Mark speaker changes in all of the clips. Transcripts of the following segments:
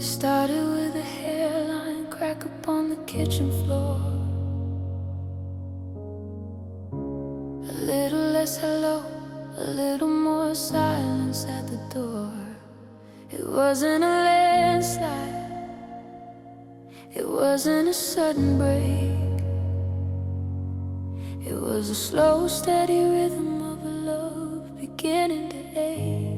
Speaker 1: It started with a hairline crack upon the kitchen floor. A little less hello, a little more silence at the door. It wasn't a landslide, it wasn't a sudden break. It was a slow, steady rhythm of a love beginning to ache.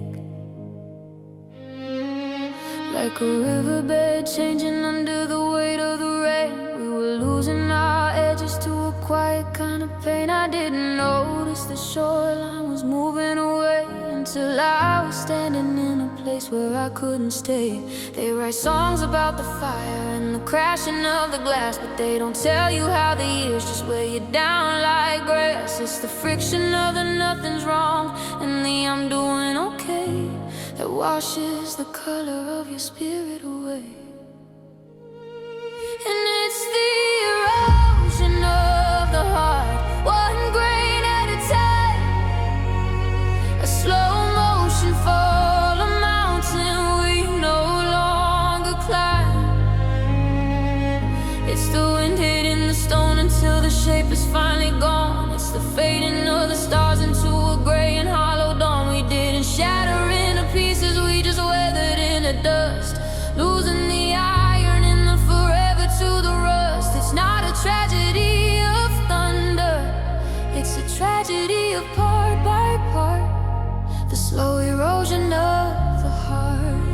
Speaker 1: Like a riverbed changing under the weight of the rain. We were losing our edges to a quiet kind of pain. I didn't notice the shoreline was moving away until I was standing in a place where I couldn't stay. They write songs about the fire and the crashing of the glass, but they don't tell you how the years just weigh you down like grass. It's the friction of the nothing's wrong and the I'm doing okay that washes the color of your spirit away. And it's the erosion of the heart, one grain at a time. A slow motion fall, a mountain we no longer climb. It's the wind hitting the stone until the shape is finally gone. It's the fading of the stars into a gray and hollow dawn. We didn't shatter into pieces, we just weathered in the dust, losing the iron in the forever to the rust. It's not a tragedy of thunder, it's a tragedy of part by part, the slow erosion of the heart.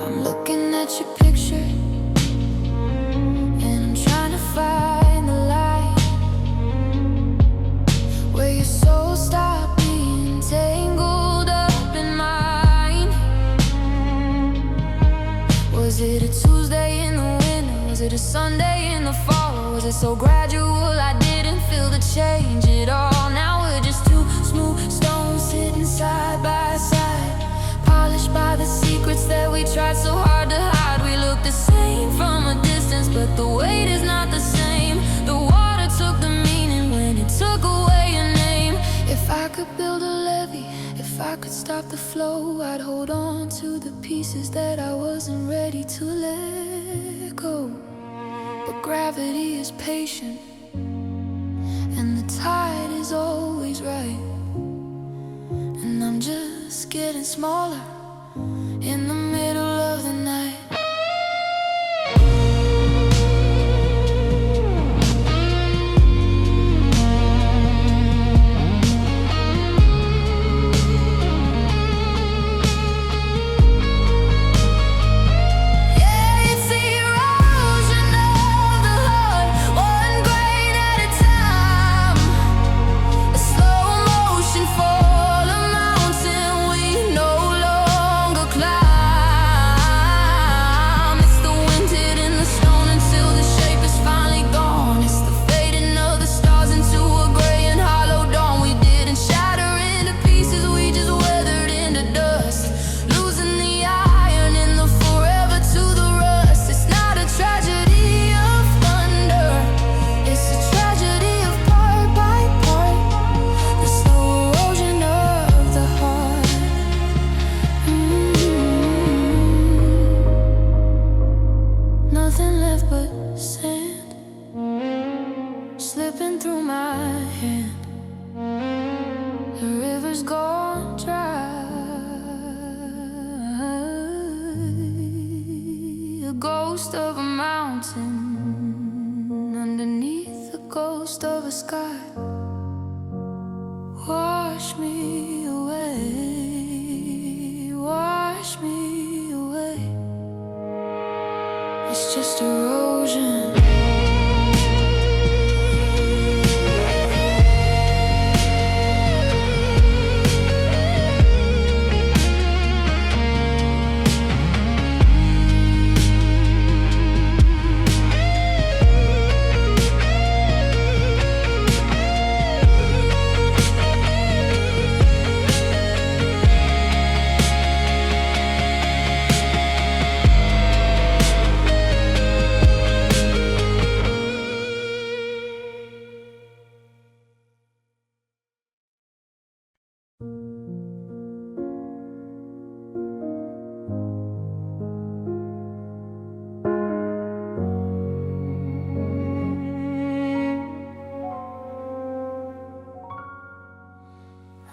Speaker 1: I'm looking at your picture and I'm trying to find the light where your soul stopped being tangled up in mine. Was it a Tuesday in the winter? Was it a Sunday in the fall? Or was it so gradual I didn't feel the change at all? Now we're just two smooth stones sitting side by side, polished by the secrets that we tried so hard to hide. We look the same from a distance, but the weight is not the same. The water took the meaning when it took away your name. If I could build a levee, if I could stop the flow, I'd hold on to the pieces that I wasn't ready to let go. But gravity is patient and the tide is always right, and I'm just getting smaller in the middle of the night. Nothing left but sand slipping through my hand. The river's gone dry, a ghost of a mountain underneath the ghost of a sky. Wash me away, wash me away. It's just erosion.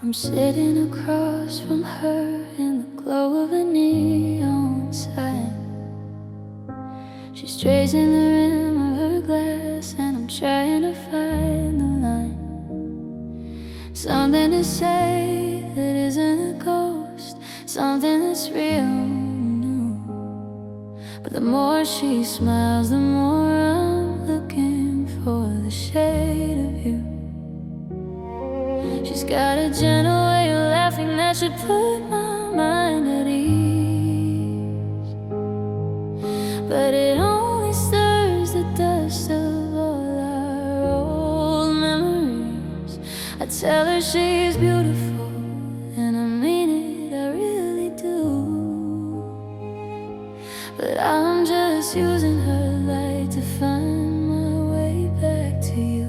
Speaker 1: I'm sitting across from her in the glow of a neon sign. She's tracing the rim of her glass, and I'm trying to find the line. Something to say that isn't a ghost, something that's real new. But the more she smiles, the more I'm looking for the shade of you. She's got a gentle way of laughing that should put my mind at ease, but it only stirs the dust of all our old memories. I tell her she's beautiful, and I mean it, I really do. But I'm just using her light to find my way back to you.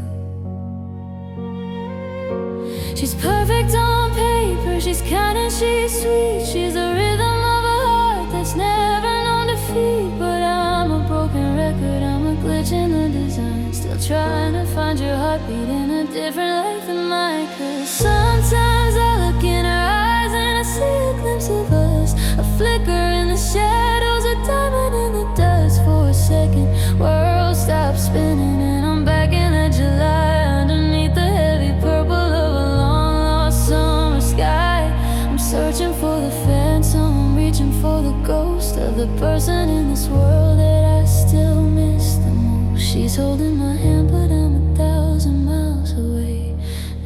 Speaker 1: She's perfect on paper, she's kind and she's sweet. She's the rhythm of a heart that's never known defeat. But I'm a broken record, I'm a glitch in the design, still trying to find your heartbeat in a different light than mine. 'Cause sometimes I look in her eyes and I see a glimpse of us, a flicker in the shadows, a diamond in the dust. For a second, world stops spinning and I'm back in the July, underneath the heavy purple of a long-lost summer sky. I'm searching for the phantom, reaching for the ghost of the person in this world that I still miss the most. She's holding my hand, but I'm 1,000 miles away,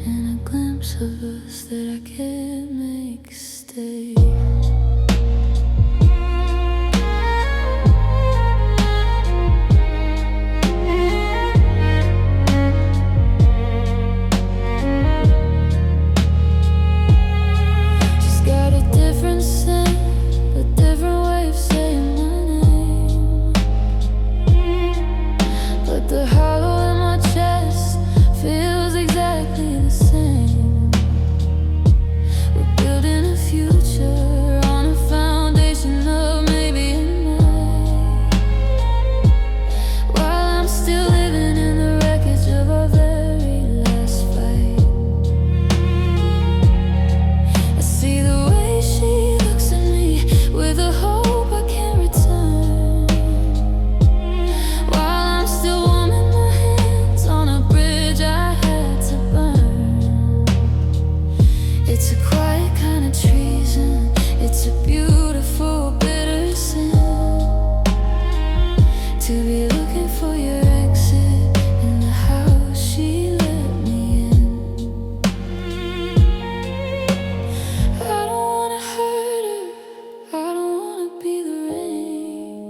Speaker 1: and a glimpse of us that I can't make stay. The hollow in my chest feels exactly the same. We're building a future on a foundation of maybe a night, while I'm still living in the wreckage of our very last fight. I see the way she looks at me with a hope I can't return, while I'm still it's a quiet kind of treason, it's a beautiful bitter sin, to be looking for your exit in the house she let me in. I don't wanna hurt her, I don't wanna be the rain,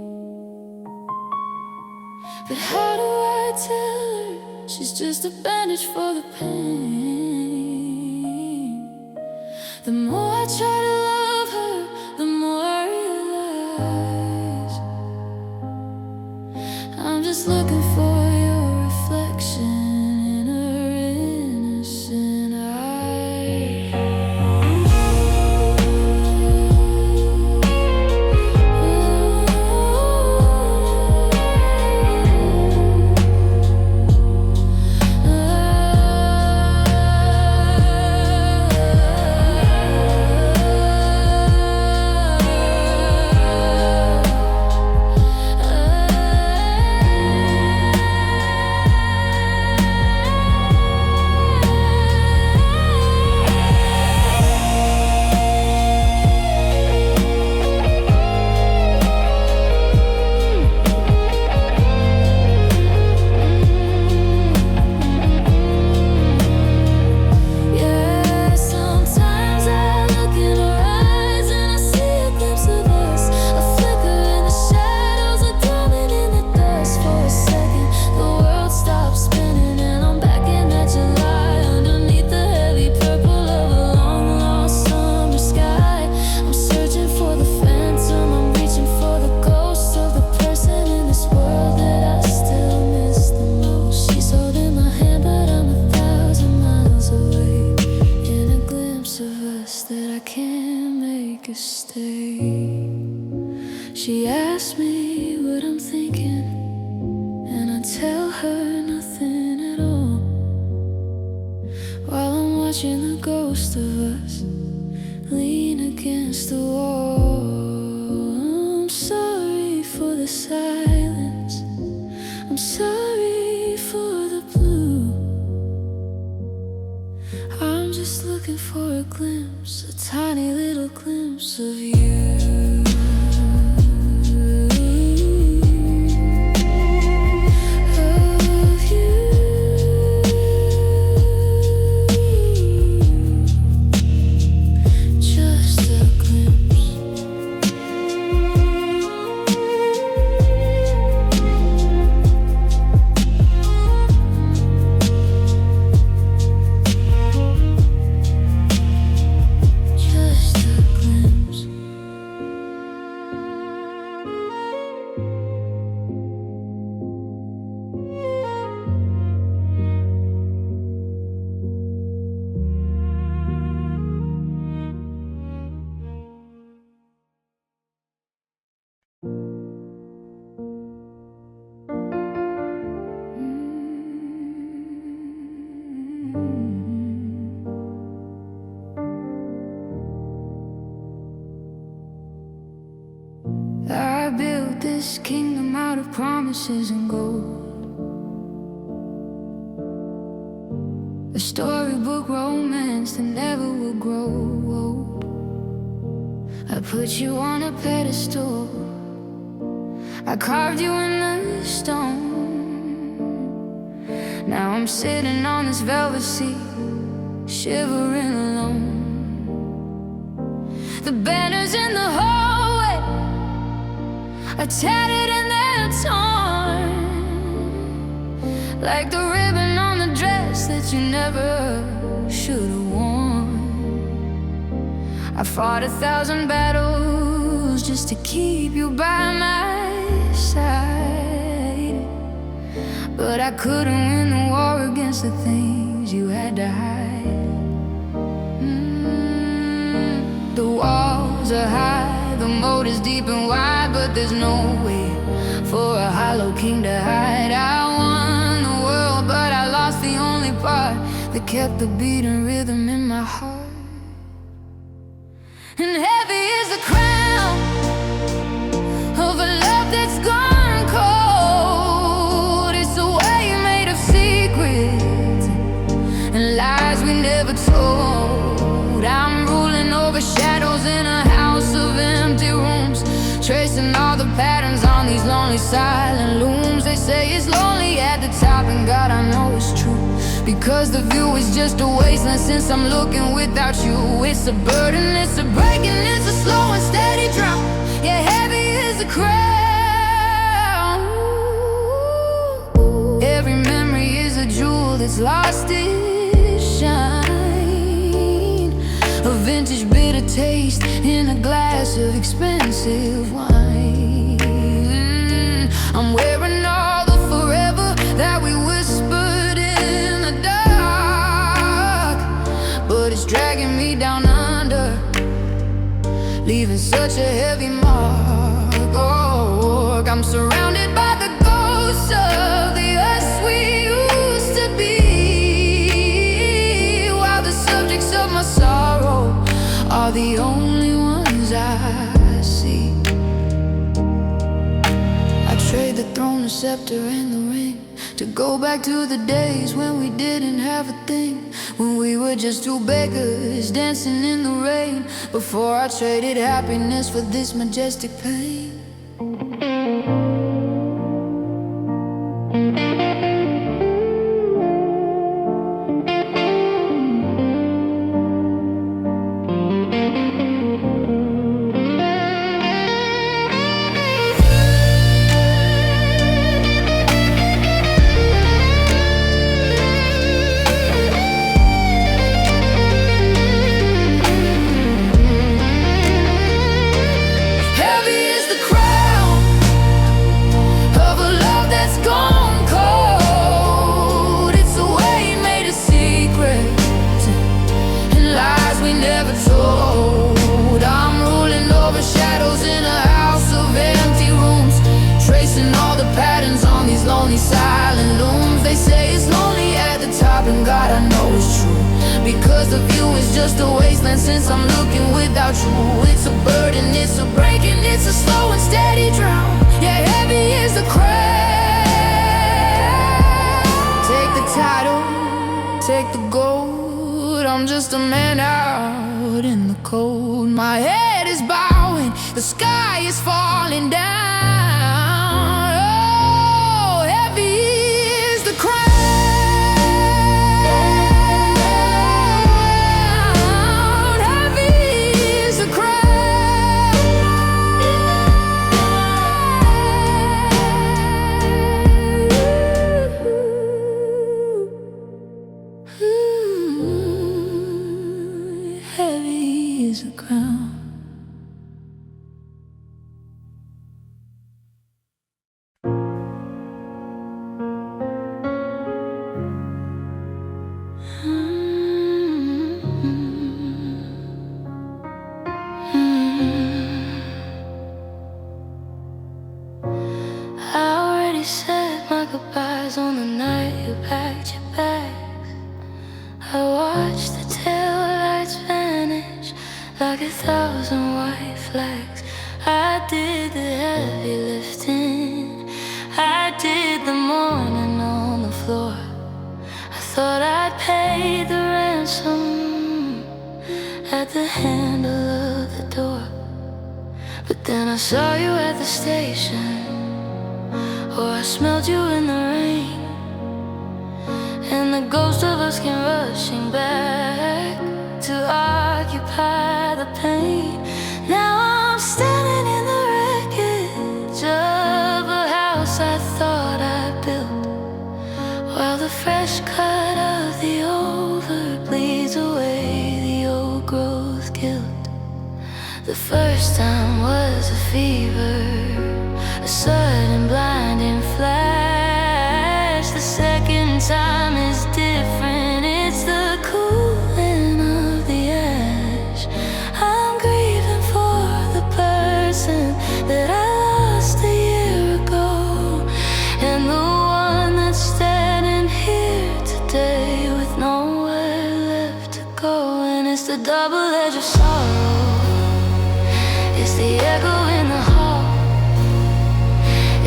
Speaker 1: but how do I tell her she's just a bandage for the pain? The more I try to love her, the more I realize I'm just looking for your reflection in her innocent eyes. of us lean against the wall. I'm sorry for the silence, I'm sorry for the blue. I'm just looking for a glimpse, a tiny little glimpse of you. I built this kingdom out of promises and gold, a storybook romance that never will grow old. I put you on a pedestal, I carved you in the stone. Now I'm sitting on this velvet seat, shivering alone. The banners in the hallway are tattered and they're torn, like the ribbon on the dress that you never should have worn. I fought 1,000 battles just to keep you by my side, but I couldn't win the war against the things you had to hide. The walls are high, the moat is deep and wide, but there's no way for a hollow king to hide. I won the world, but I lost the only part that kept the beating rhythm in my heart. And heavy is the crown of a love that's gone cold. It's a way made of secrets and lies we never told. I'm ruling over shadows in a house of empty rooms, tracing all the patterns on these lonely silent looms. They say it's lonely at the top, and God, I know it's true, because the view is just a wasteland since I'm looking without you. It's a burden, it's a breaking, it's a slow and steady drop. Yeah, heavy is the crown. Every memory is a jewel that's lost its shine, a vintage bitter taste in a glass of expensive wine. I'm wearing all the forever that we whispered in the dark, but it's dragging me down under, leaving such a heavy mark. Oh, I'm surrounded by the ghosts of the us we used to be, while the subjects of my sorrow are the only ones I see. I trade the throne, the scepter, and the ring to go back to the days when we didn't have a thing, when we were just two beggars dancing in the rain, before I traded happiness for this majestic pain. Heavy is the of you is just a wasteland since I'm looking without you. It's a burden, it's a breaking, it's a slow and steady drown. Yeah, heavy is the crown. Take the title, take the gold. I'm just a man out in the cold. My head is bowing, the sky is falling down. Oh, heavy is the crown. Heavy is the crown. I already said my goodbyes on the night you packed your bags. I watched the taillights vanish like 1,000 white flags. I did the heavy lifting, I did the morning on the floor. I thought I'd pay the ransom at the handle of the door. But then I saw you at the station, or I smelled you in the rain, and the ghost of us came rushing back to occupy the pain. Now I'm standing in the wreckage of a house I thought I built, while the fresh cut of the over bleeds away the old growth guilt. The first time was a fever, a sudden blinding flash. The second time is different, it's the cooling of the ash. I'm grieving for the person that I lost a year ago, and the one that's standing here today with nowhere left to go. And it's the double edge of sorrow, it's the echo in the hall.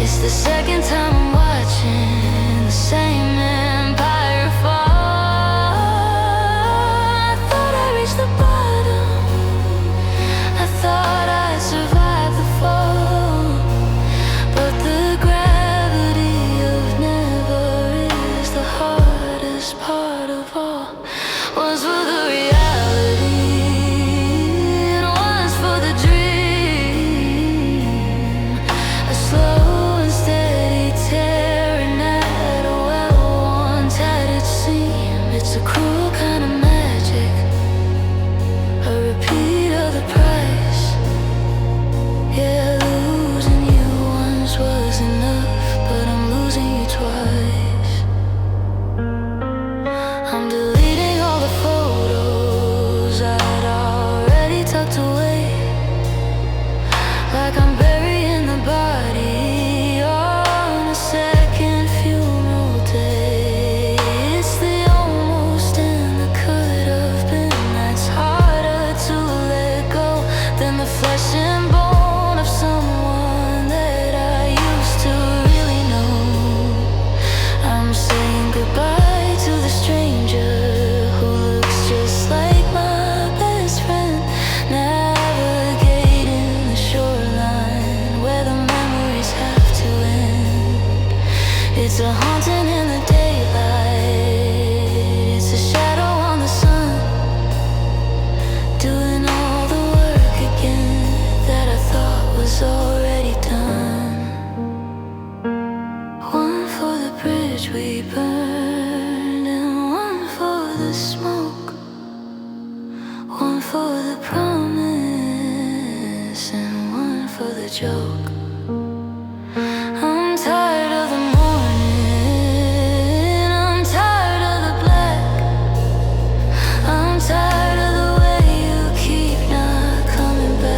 Speaker 1: It's the second time I'm watching the same empire fall. I thought I reached the bottom, I thought I'd survive the fall, but the gravity of never is the hardest part of all. One's for the reality, and one's for the dream. A slow and steady tearing at a well-worn tattered seam. It's a cruel kind of magic, a repeat of the price. Yeah, losing you once was enough, but I'm losing you twice. I'm deleting all the photos I'd already tucked away, like I'm burying the body on a second funeral day. It's the almost and the could have been that's harder to let go than the flesh and bone of someone that I used to really know. I'm saying goodbye to the stranger who looks just like my best friend, navigating the shoreline where the memories have to end. It's a haunting in the daylight, it's a shadow on the sun, doing all the work again that I thought was already done. One for the bridge we burned, and one for the smoke, one for the promise, and one for the joke. I'm tired of the morning, I'm tired of the black, I'm tired of the way you keep not coming back.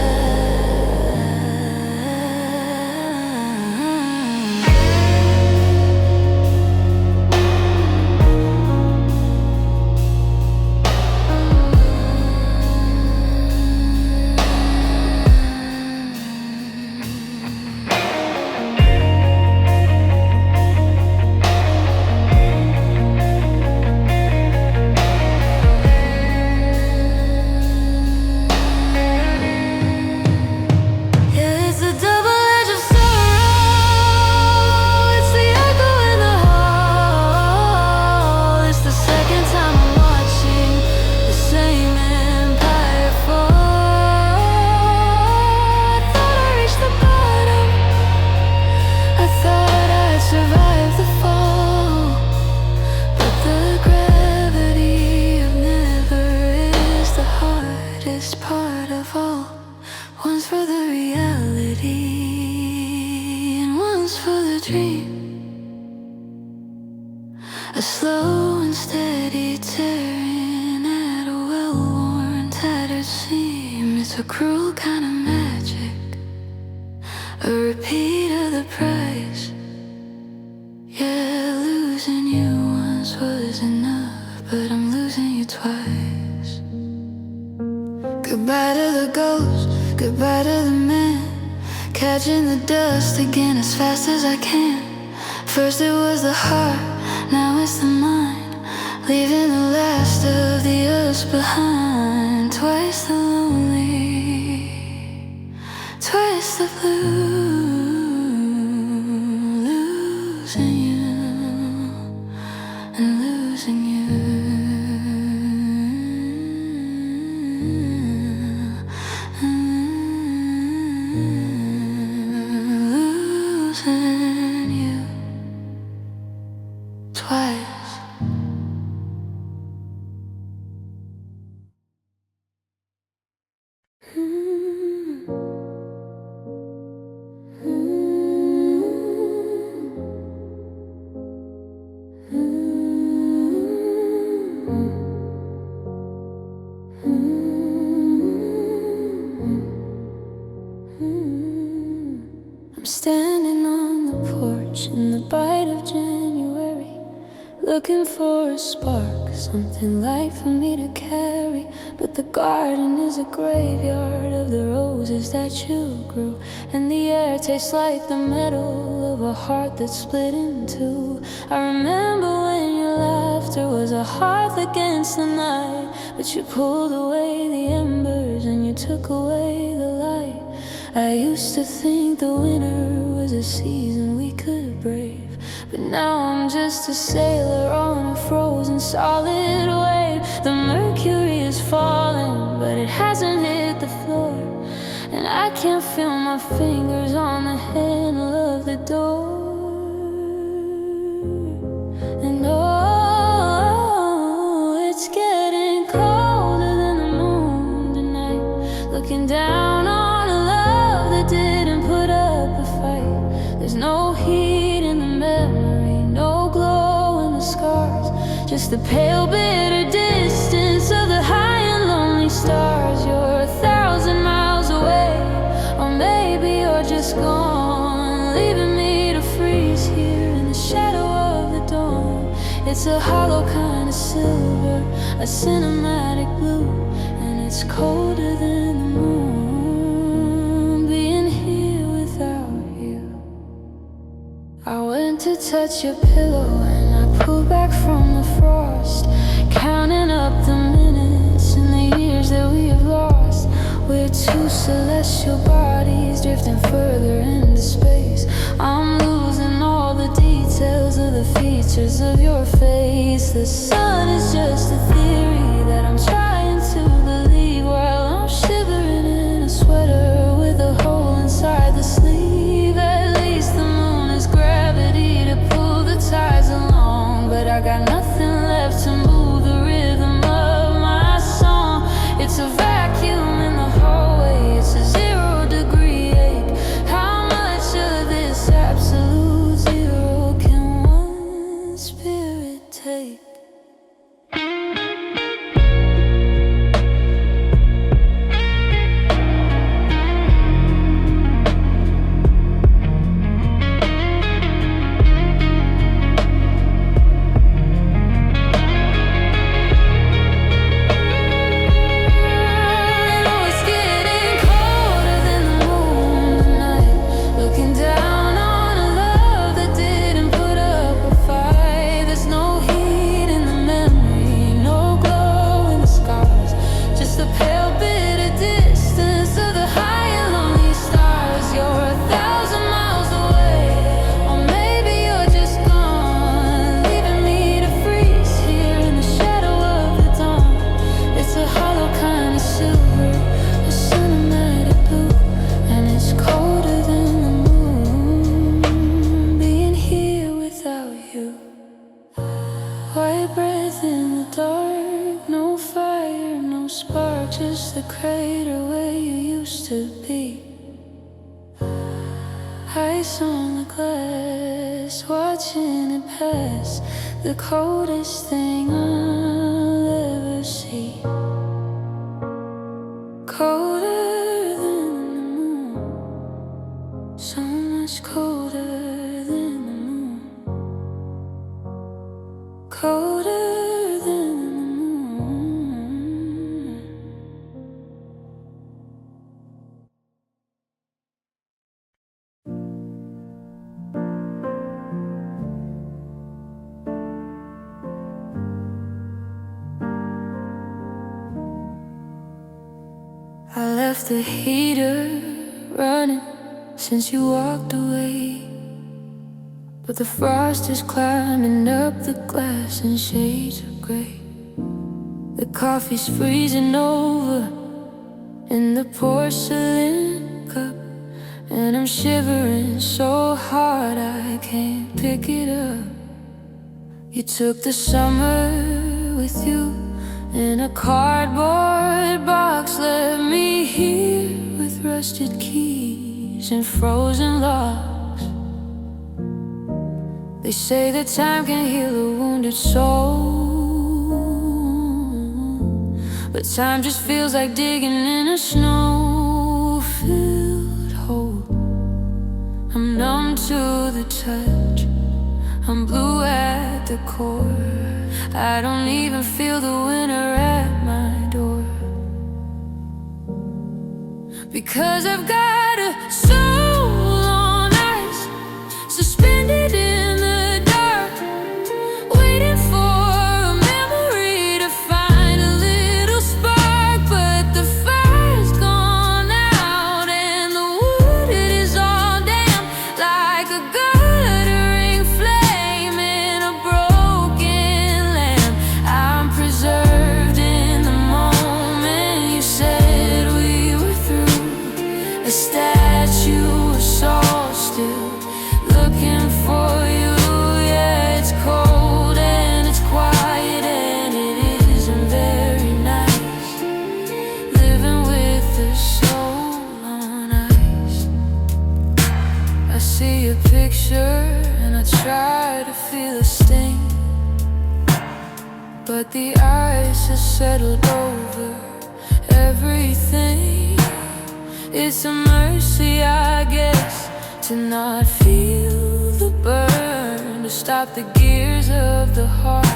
Speaker 1: fall. One's for the reality, and one's for the dream. A slow and steady tearing at a well-worn, tattered seam. It's a cruel kind of magic, a repeat of the price. Yeah, losing you once was enough, but I'm losing you twice. Goodbye to the ghost, goodbye to the man, catching the dust again as fast as I can. First it was the heart, now it's the mind, leaving the last of the us behind. Twice the lonely, twice the blue. Losing you and losing you. Losing you twice. I'm standing on the porch in the bite of January, looking for a spark, something light for me to carry. But the garden is a graveyard of the roses that you grew, and the air tastes like the metal of a heart that's split in two. I remember when your laughter was a hearth against the night, but you pulled away the embers and you took away the light. I used to think the winter was a season we could brave, but now I'm just a sailor on a frozen solid wave. The mercury is falling, but it hasn't hit the floor, and I can't feel my fingers on the handle of the door. And oh, it's getting colder than the moon tonight, looking down on a love that didn't put up a fight. There's no heat in the memory, no glow in the scars, just the pale bitter distance of the high and lonely stars. You're 1,000 miles away, or maybe you're just gone, leaving me to freeze here in the shadow of the dawn. It's a hollow kind of silver, a cinematic blue, and it's colder than the moon, being here without you. I went to touch your pillow and I pulled back from the frost, counting up the minutes and the years that we have lost. We're two celestial bodies drifting further into space. I'm losing all the details of the features of your face. The sun is just a theory that I'm trying to believe, while I'm shivering in a sweater with a hole inside the sleeve. At least the moon has gravity to pull the tides along, but I got nothing left to move the rhythm of my song. It's a vacuum in the hallway, it's a 0-degree ache. How much of this absolute zero can one spirit take? just the crater where you used to be. Ice on the glass, watching it pass, the coldest thing I'll ever see. Colder than the moon, so much colder than the moon. Colder than the moon. I left the heater running since you walked away, but the frost is climbing up the glass in shades of gray. The coffee's freezing over in the porcelain cup, and I'm shivering so hard I can't pick it up. You took the summer with you in a cardboard box, left me here with rusted keys and frozen locks. They say that time can heal a wounded soul, but time just feels like digging in a snow-filled hole. I'm numb to the touch, I'm blue at the core. I don't even feel the winter at my door, because I've got a soul on ice, suspended in the dark, waiting for a memory to find a little spark. But the fire's gone out and the wood, it is all damp, like a guttering flame in a broken lamp. I'm preserved in the moment you said we were through, a statue of soul still looking for you. Yeah, it's cold and it's quiet and it isn't very nice, living with the soul on ice. I see a picture and I try to feel a sting, but the ice has settled over everything. It's a mercy, I guess, to not feel the burn, to stop the gears of the heart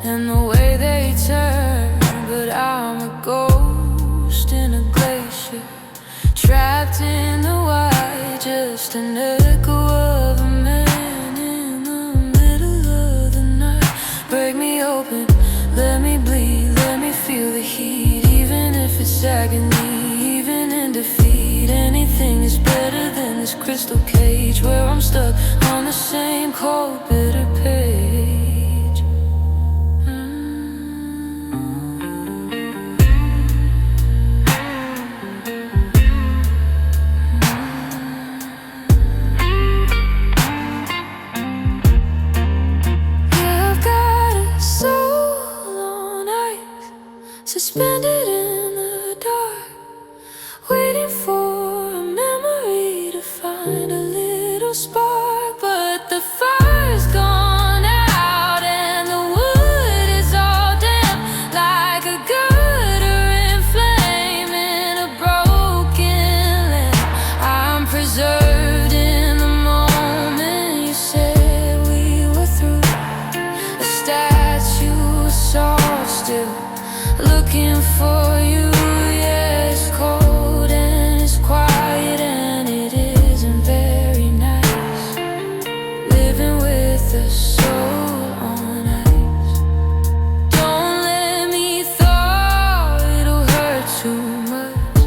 Speaker 1: and the way they turn. But I'm a ghost in a glacier, trapped in the white, just an echo of a man in the middle of the night. Break me open, let me bleed, let me feel the heat, even if it's agony, even in defeat. Anything is better than this crystal cage where I'm stuck on the same cold, bitter page. Yeah, I've got a soul on ice, suspended in the dark, waiting for a memory to find a little spark. But the fire's gone out and the wood is all damp, like a guttering flame in a broken lamp. I'm preserved in the moment you said we were through, a statue of soul still looking for you. Yeah, it's cold and it's quiet and it isn't very nice, living with a soul on ice. Don't let me thaw, it'll hurt too much.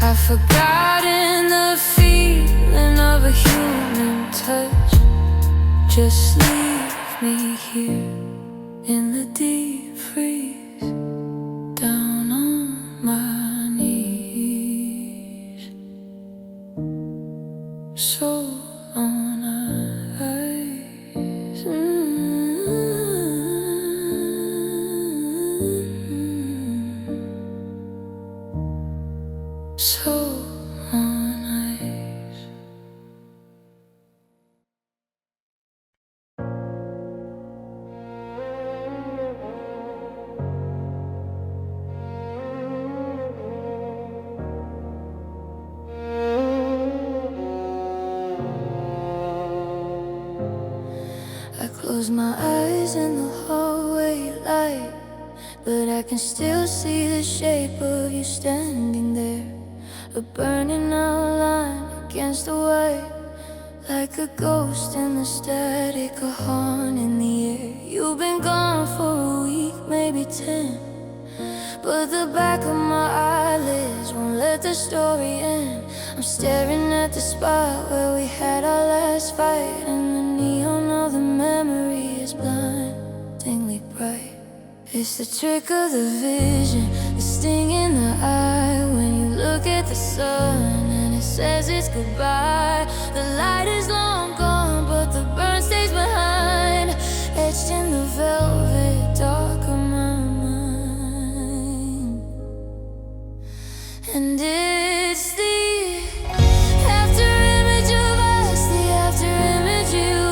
Speaker 1: I've forgotten the feeling of a human touch. Just leave me here in the deep freeze, down on my knees. Soul on ice. so on ice. I close my eyes in the hallway light, but I can still see the shape of you standing there, a burning outline against the white, like a ghost in the static, a horn in the air. You've been gone for a week, maybe 10, but the back of my eyelids won't let the story end. I'm staring at the spot where we had our last fight, and the neon of the memory is blindingly bright. It's the trick of the vision, the sting in the eye when you look at the sun and it says it's goodbye. The light is long gone, but the burn stays behind, etched in the velvet dark of my mind. And it's the after image of us, the after image of you,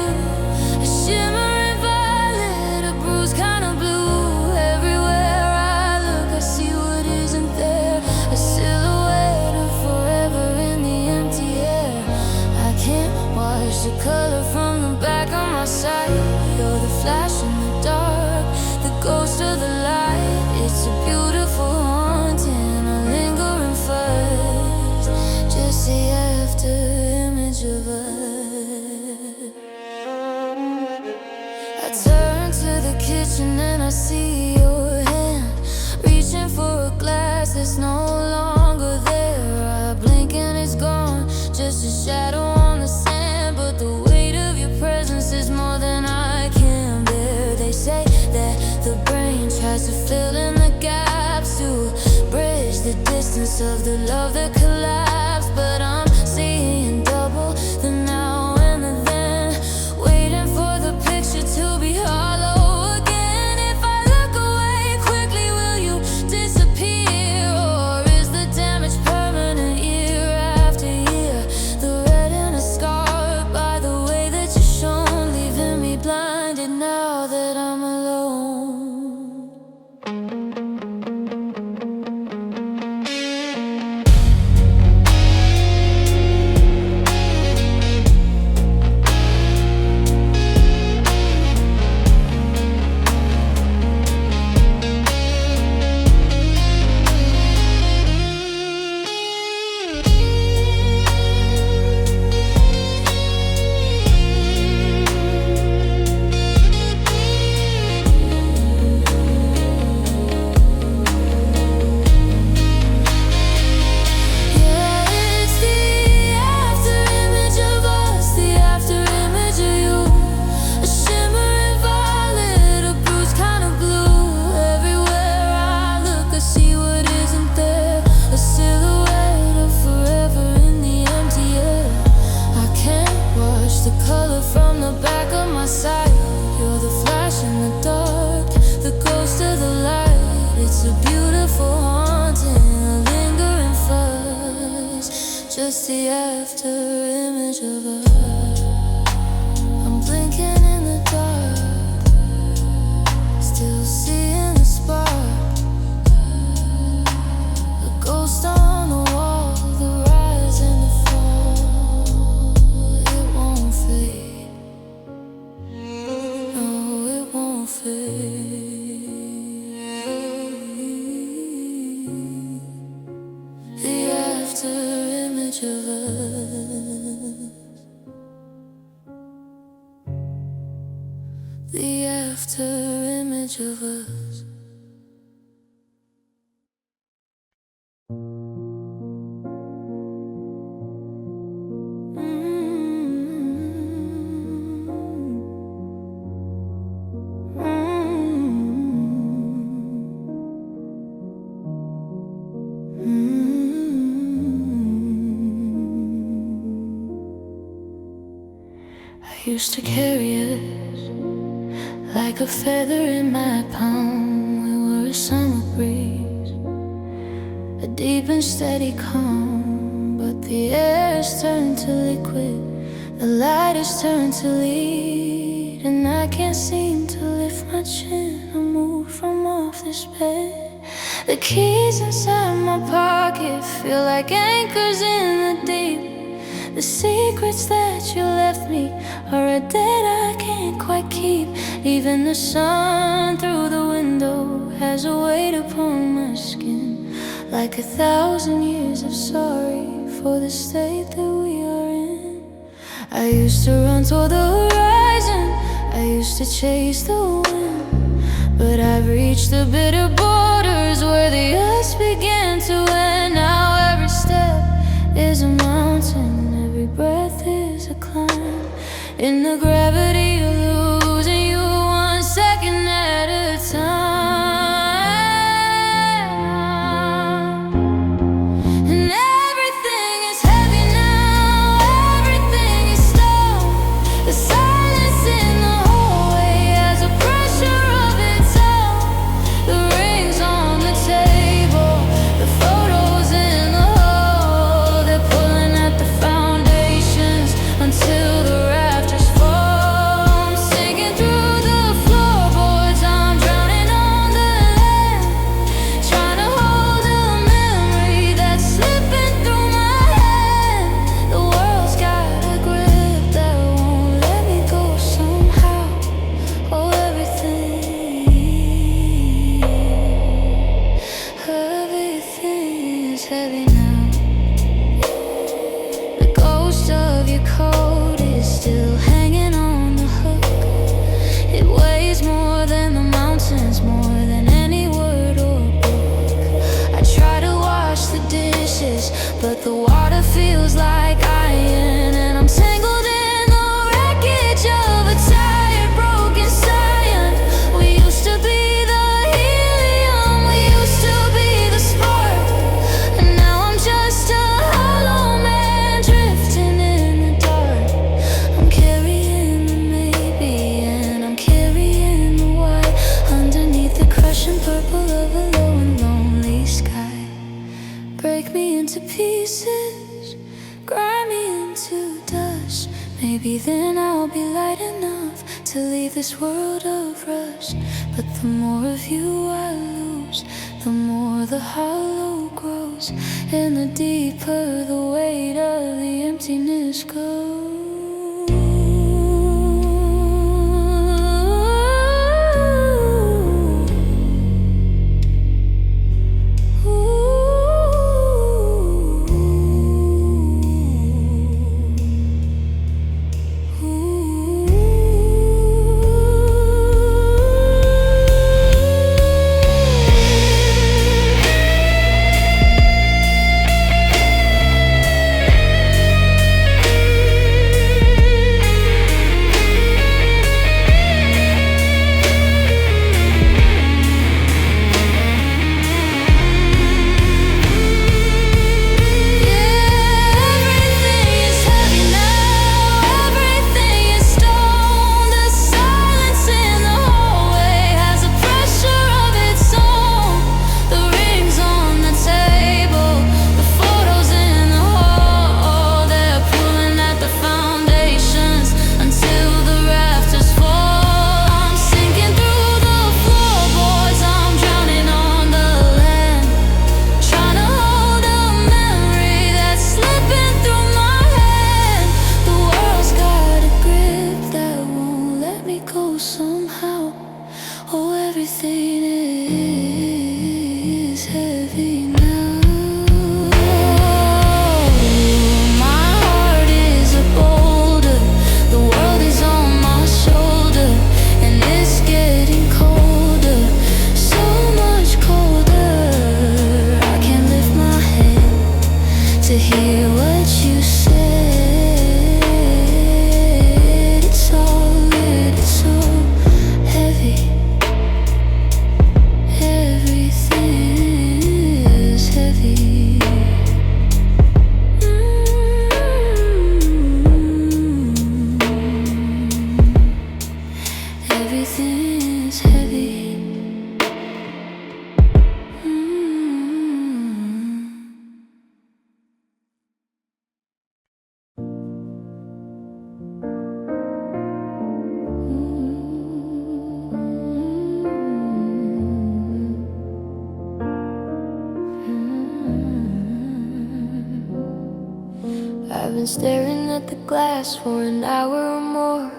Speaker 1: a shimmering violet, a bruised kind of blue. Everywhere I look, I see what isn't there, a silhouette of forever in the empty air. I can't wash the color from the back of my sight. You're the flash in the dark, the ghost of the light. It's a beautiful haunting, a lingering fuzz, just the after image of us. I turn to the kitchen and I see your hand, reaching for a glass that's no longer there. I blink and it's gone, just a shadow on the sand, but the weight of your presence is more than I can bear. They say that the brain tries to fill in the gaps to bridge the distance of the love that collapsed, but I'm seeing double the now and the then, waiting for the picture to be hollow again. If I look away quickly, will you disappear, or is the damage permanent year after year? The red and a scar by the way that you're shown, leaving me blinded now that I'm alone. Just the after image of us. I'm blinking in the dark, still seeing the spark, the ghost on the wall, the rise and the fall. It won't fade, no, it won't fade. The after image of us. The after image of us. I used to carry it like a feather in my palm. We were a summer breeze, a deep and steady calm. But the air's turned to liquid, the light has turned to lead, and I can't seem to lift my chin or move from off this bed. The keys inside my pocket feel like anchors in the deep. The secrets that you left me are a debt I can't quite keep. Even the sun through the window has a weight upon my skin, like 1,000 years of sorry for the state that we are in. I used to run toward the horizon, I used to chase the wind, but I've reached the bitter borders where the us began to end. Now every step is a mountain, every breath is a climb. In the gravity of losing you one second at a time. And everything is heavy now, everything is stone. The silence in the hallway has a pressure of its own. The rings on the table, the photos in the hall, they're pulling at the foundations until the rafters fall. I'm sinking through the floorboards, I'm drowning on the land, trying to hold a memory that's slipping through my hand. The world's got a grip that won't let me go somehow. Oh, everything is heavy now. The ghost of your coat is still hanging on the hook. It weighs more than the mountains, more than any word or book. I try to wash the dishes, but the water feels like iron, and I'm tangled in the wreckage of a tired, broken scion. We used to be the helium, we used to be the spark, and now I'm just a hollow man drifting in the dark. I'm carrying the maybe, and I'm carrying the white underneath the crushing purple of a low and lonely sky. Break me into pieces, grind me into dust. Maybe then I'll be light enough to leave this world of rust. But the more of you I lose, the more the hollow grows, and the deeper the weight of the emptiness goes. Somehow, oh, everything is heavy now. My heart is a boulder, the world is on my shoulder, and it's getting colder, so much colder. I can't lift my head to hear what you said. It's all good, it's all heavy. Everything's heavy. I've been staring at the glass for an hour or more,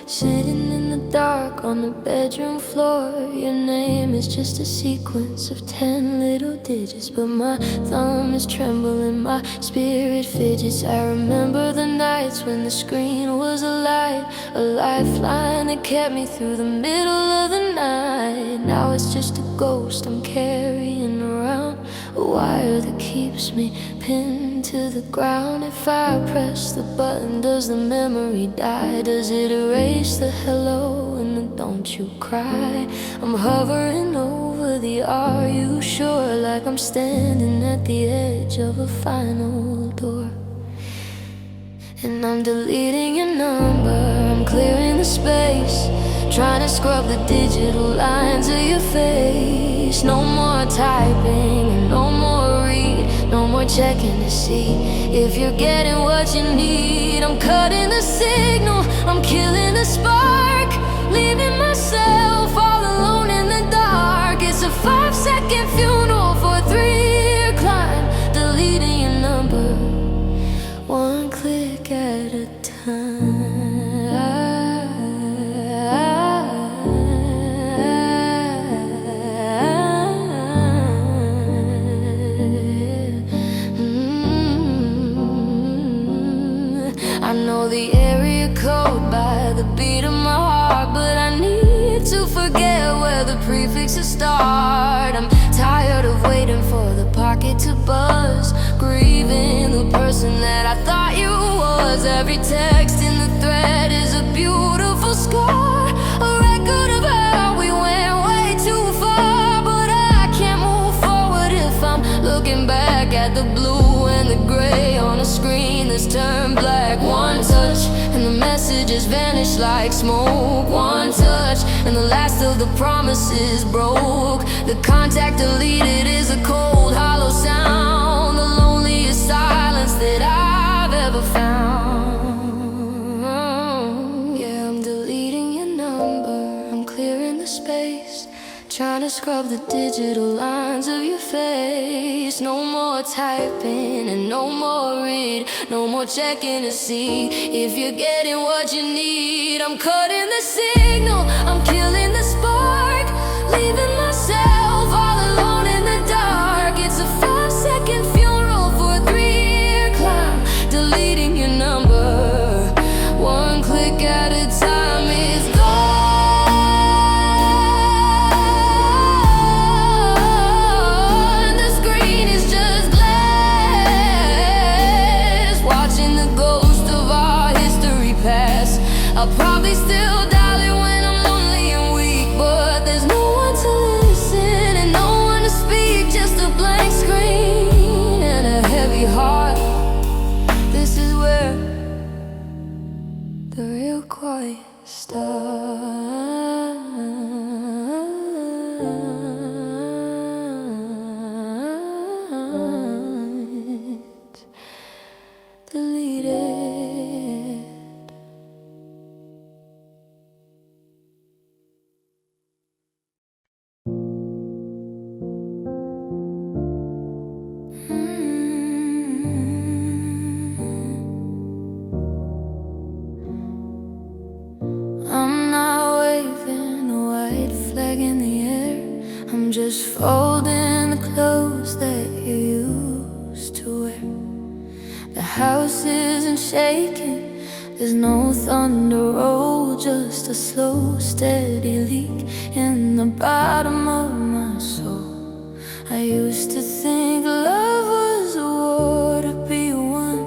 Speaker 1: sitting in the dark on the bedroom floor. Your name is just a sequence of 10 little digits, but my thumb is trembling, my spirit fidgets. I remember the nights when the screen was a light, a lifeline that kept me through the middle of the night. Now it's just a ghost I'm carrying around, a wire that keeps me pinned to the ground. If I press the button, does the memory die? Does it erase the hello and the don't you cry? I'm hovering over the are you sure, like I'm standing at the edge of a final door. And I'm deleting your number, I'm clearing the space, trying to scrub the digital lines of your face. No more typing and no more read, no more checking to see if you're getting what you need. I'm cutting the signal, I'm killing the spark, leaving myself all alone in the dark. It's a 5-second funeral for a 3-year climb, deleting your number, one click at a time. I know the area code by the beat of my heart, but I need to forget where the prefixes start. I'm tired of waiting for the pocket to buzz, grieving the person that I thought you was. Every text in the thread is a beautiful scar, a record of how we went way too far. But I can't move forward if I'm looking back at the blue and the gray on a screen that's turned black. One touch and the messages vanish like smoke. One touch and the last of the promises broke. The contact deleted is a cold, hollow sound, the loneliest silence that I've ever found. Yeah, I'm deleting your number, I'm clearing the space, trying to scrub the digital lines of your face. No more typing and no more read, no more checking to see if you're getting what you need. I'm cutting the signal, I'm killing the spark, leaving myself all alone in the dark. It's a 5-second funeral for a 3-year climb, deleting your number, one click at a time. It's gone, the screen is just glass, watching the ghost of our history pass. I'll probably still dial it when I'm lonely and weak, but there's no one to listen and no one to speak, just a blank screen and a heavy heart. This is where the real quiet starts. Deleted. I'm not waving a white flag in the air, I'm just folding the clothes that you used to wear. The house isn't shaking, there's no thunder roll, just a slow, steady leak in the bottom of my soul. I used to think love was a war to be won,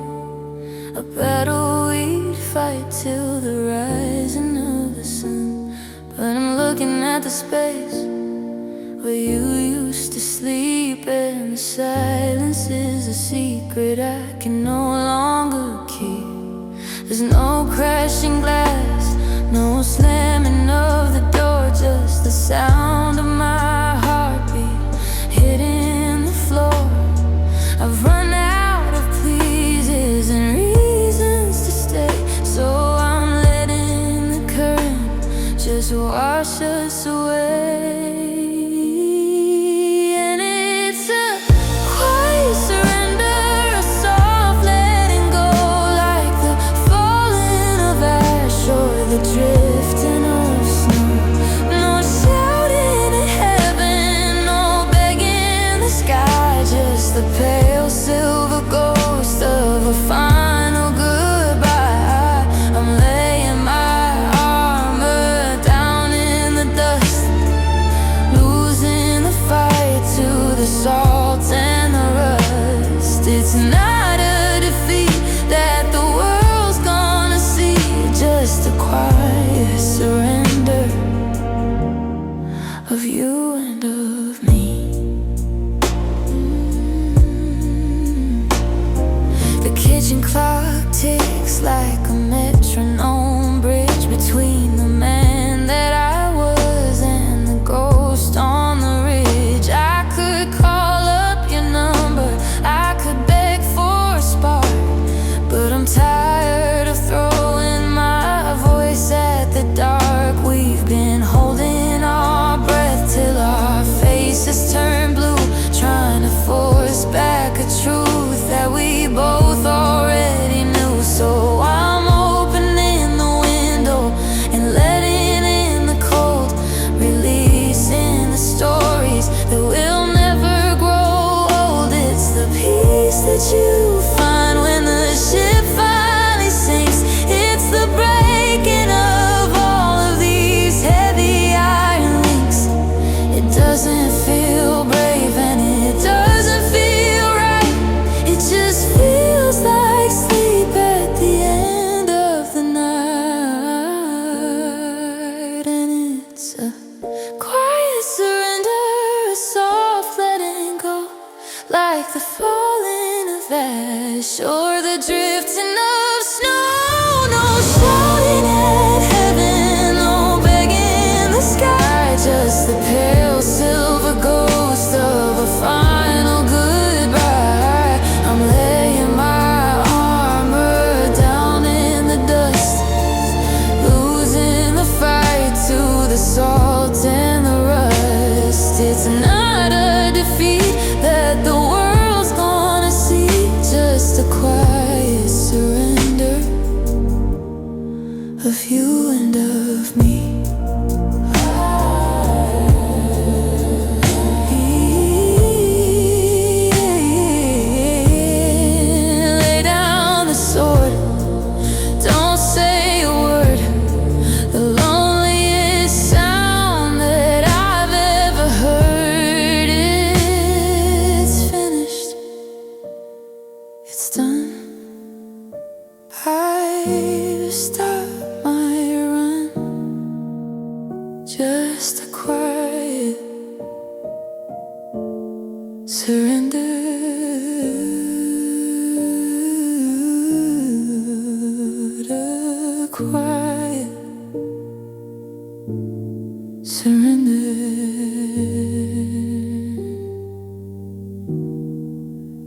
Speaker 1: a battle we'd fight till the rising of the sun. But I'm looking at the space where you used to sleep, and the silence is a secret I can no longer keep. There's no crashing glass, no slamming of the door, just the sound of my heartbeat hitting the floor. I've run out of pleases and reasons to stay, so I'm letting the current just wash us away. And it's a quiet surrender, a soft letting go, It's not a defeat that the world's gonna see, just a quiet surrender of you and of me. The kitchen clock ticks like a metronome, bridge between the man that I was and the ghost on the ridge. I could call up your number, I could beg for a spark, but I'm tired of throwing my voice at the dark. We've been holding our breath till our faces turn blue, trying to force back a truth that we both already knew. So I'm opening the window and letting in the cold, releasing the stories that will never grow old. It's the peace that you find when the ship finally sinks. It's the breaking of all of these heavy iron links. It doesn't feel brave and it doesn't feel right. It just feels like sleep at the end of the night. And it's a quiet surrender, a soft letting go, like the falling of ash or the drifting of snow. No shouting at heaven, no begging the sky, just the pale silver ghost of a final goodbye. I'm laying my armor down in the dust, losing the fight to the salt and the rust. It's not a defeat that the world's gonna see, just a quiet surrender of you and of me. Lay down the sword, don't say a word. The loneliest sound that I've ever heard. It's finished, it's done. I've stopped my run, just a quiet surrender. A quiet surrender.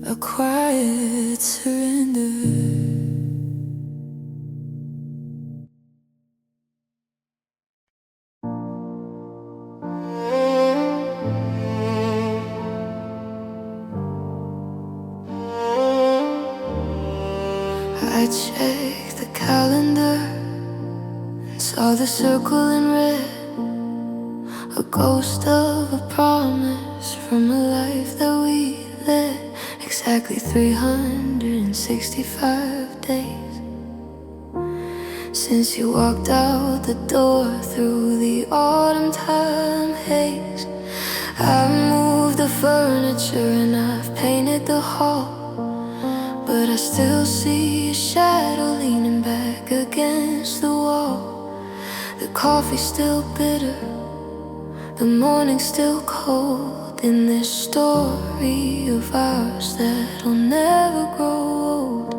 Speaker 1: A quiet surrender. I checked the calendar and saw the circle in red, a ghost of a promise from a life that we led. Exactly 365 days since you walked out the door through the autumn time haze. I've moved the furniture and I've painted the hall, but I still see a shadow leaning back against the wall. The coffee's still bitter, the morning's still cold, in this story of ours that'll never grow old.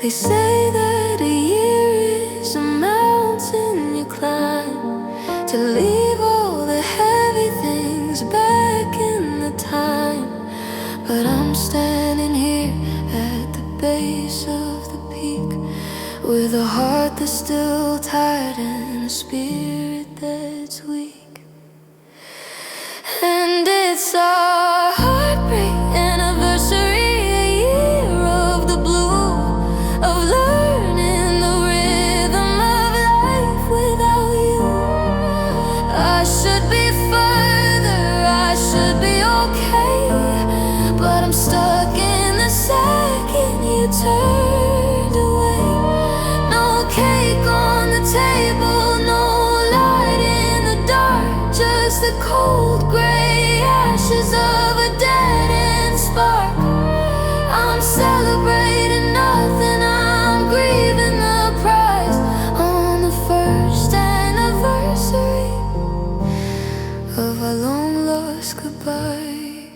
Speaker 1: They say that a year is a mountain you climb, to leave all the heavy things back in the time. But I'm standing here at the base of the peak, with a heart that's still tired and a spirit that's weak. And it's our heartbreak anniversary, a year of the blue, of learning the rhythm of life without you. I should be further, I should be okay, but I'm stuck in the second you turned away. No cake on the table, no light in the dark, just the cold gray ashes of celebrating nothing, I'm grieving the prize on the first anniversary of our long lost goodbyes.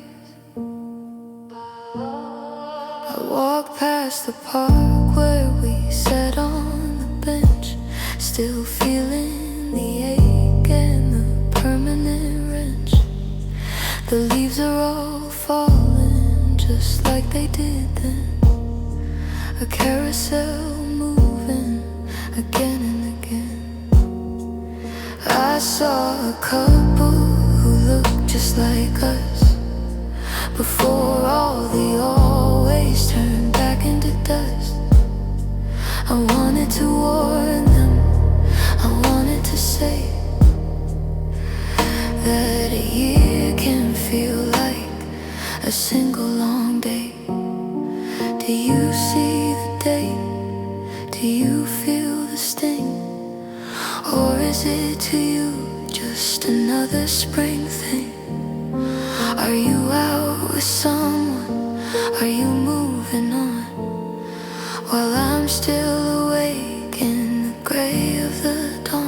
Speaker 1: I walk past the park where we sat on the bench, still feeling the ache and the permanent wrench. The leaves are all falling just like they did then, a carousel moving again and again. I saw a couple who looked just like us before all the always turned back into dust. I wanted to warn them, I wanted to say that a year can feel like a single long day. Do you see the date? Do you feel the sting? Or is it to you just another spring thing? Are you out with someone? Are you moving on? While I'm still awake in the gray of the dawn.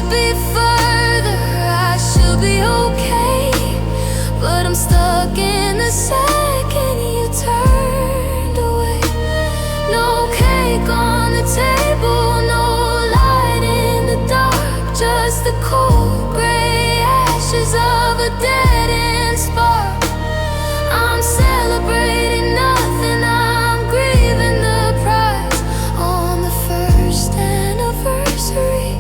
Speaker 1: Be further, I should be okay, but I'm stuck in the second you turned away. No cake on the table, no light in the dark, just the cold gray ashes of a dead-end spark. I'm celebrating nothing, I'm grieving the prize on the first anniversary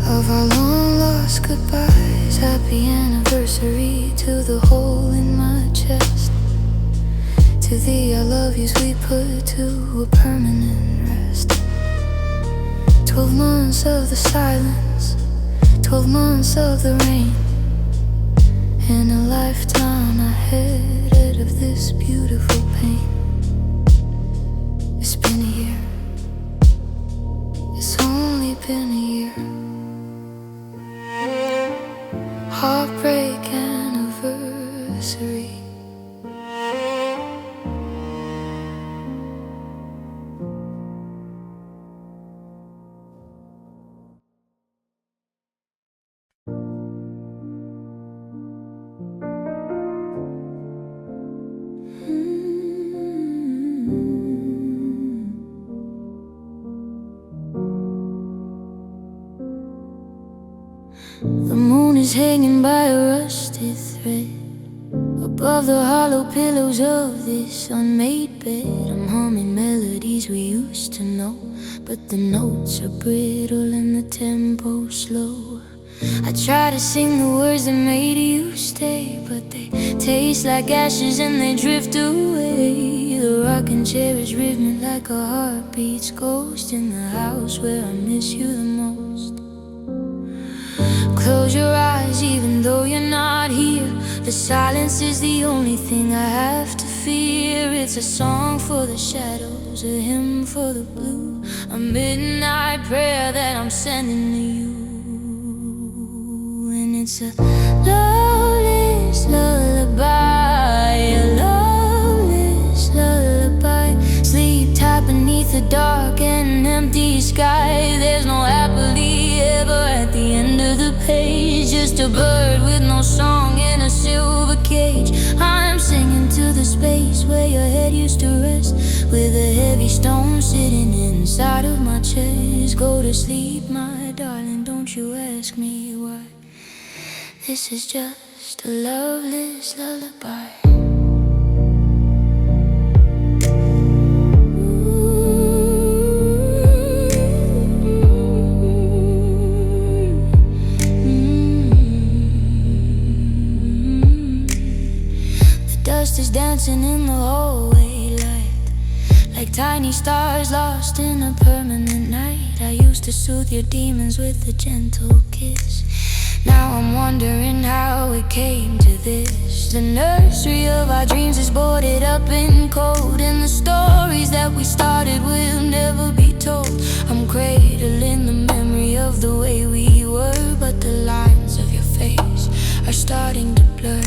Speaker 1: of our long lost goodbyes. Happy anniversary to the hole in my chest, to the I love yous we put to a permanent rest. 12 months of the silence, 12 months of the rain, in a lifetime ahead of this beautiful pain. It's been a year, it's only been a year. Heartbreak anniversary. The moon is hanging by a rusted thread above the hollow pillows of this unmade bed. I'm humming melodies we used to know, but the notes are brittle and the tempo slow. I try to sing the words that made you stay, but they taste like ashes and they drift away. The rocking chair is rhythmic like a heartbeat's ghost in the house where I miss you the most. Close your eyes even though you're not here. The silence is the only thing I have to fear. It's a song for the shadows, a hymn for the blue, a midnight prayer that I'm sending to you. And it's a loveless lullaby, a loveless lullaby. Sleep tight beneath the dark and empty sky. There's no happily ever at the end of the page, just a bird with no song in a silver cage. I'm singing to the space where your head used to rest, with a heavy stone sitting inside of my chest. Go to sleep, my darling, don't you ask me why. This is just a loveless lullaby. dancing in the hallway light, like tiny stars lost in a permanent night. I used to soothe your demons with a gentle kiss. Now I'm wondering how it came to this. The nursery of our dreams is boarded up in cold, and the stories that we started will never be told. I'm cradling the memory of the way we were, but the lines of your face are starting to blur.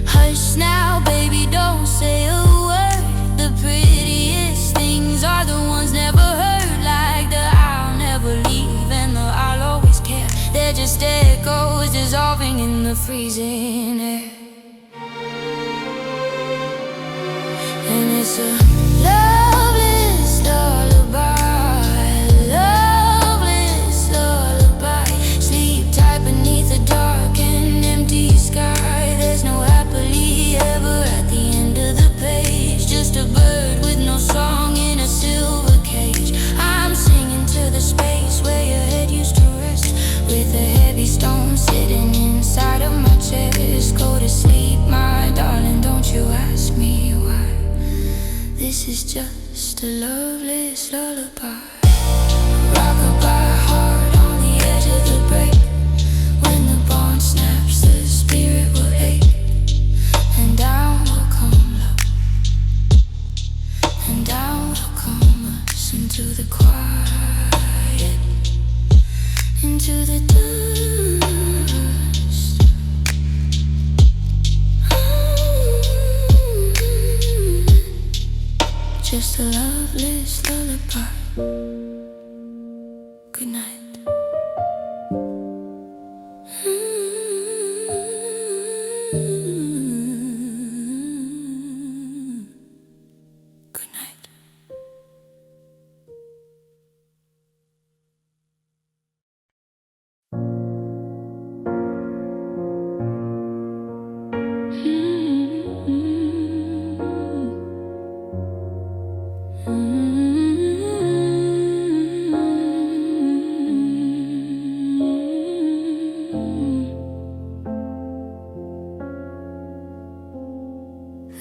Speaker 1: Hush now, baby, don't say a word. The prettiest things are the ones never heard, like the I'll never leave and the I'll always care. They're just echoes dissolving in the freezing air. And it's a loveless lullaby, loveless lullaby. Sleep tight beneath a dark and empty sky. There's no happily ever at the end of the page, just a bird with no song in a silver cage. I'm singing to the space where your head used to rest, with a heavy stone sitting inside of my chest. Go to sleep, my darling, don't you ask me why. This is just a loveless lullaby. Rock-a-bye heart on the edge of the break. When the bond snaps, the spirit will ache, and down will come love, and down will come us into the quiet, into the dust. Just a loveless lullaby. Good night. Good night.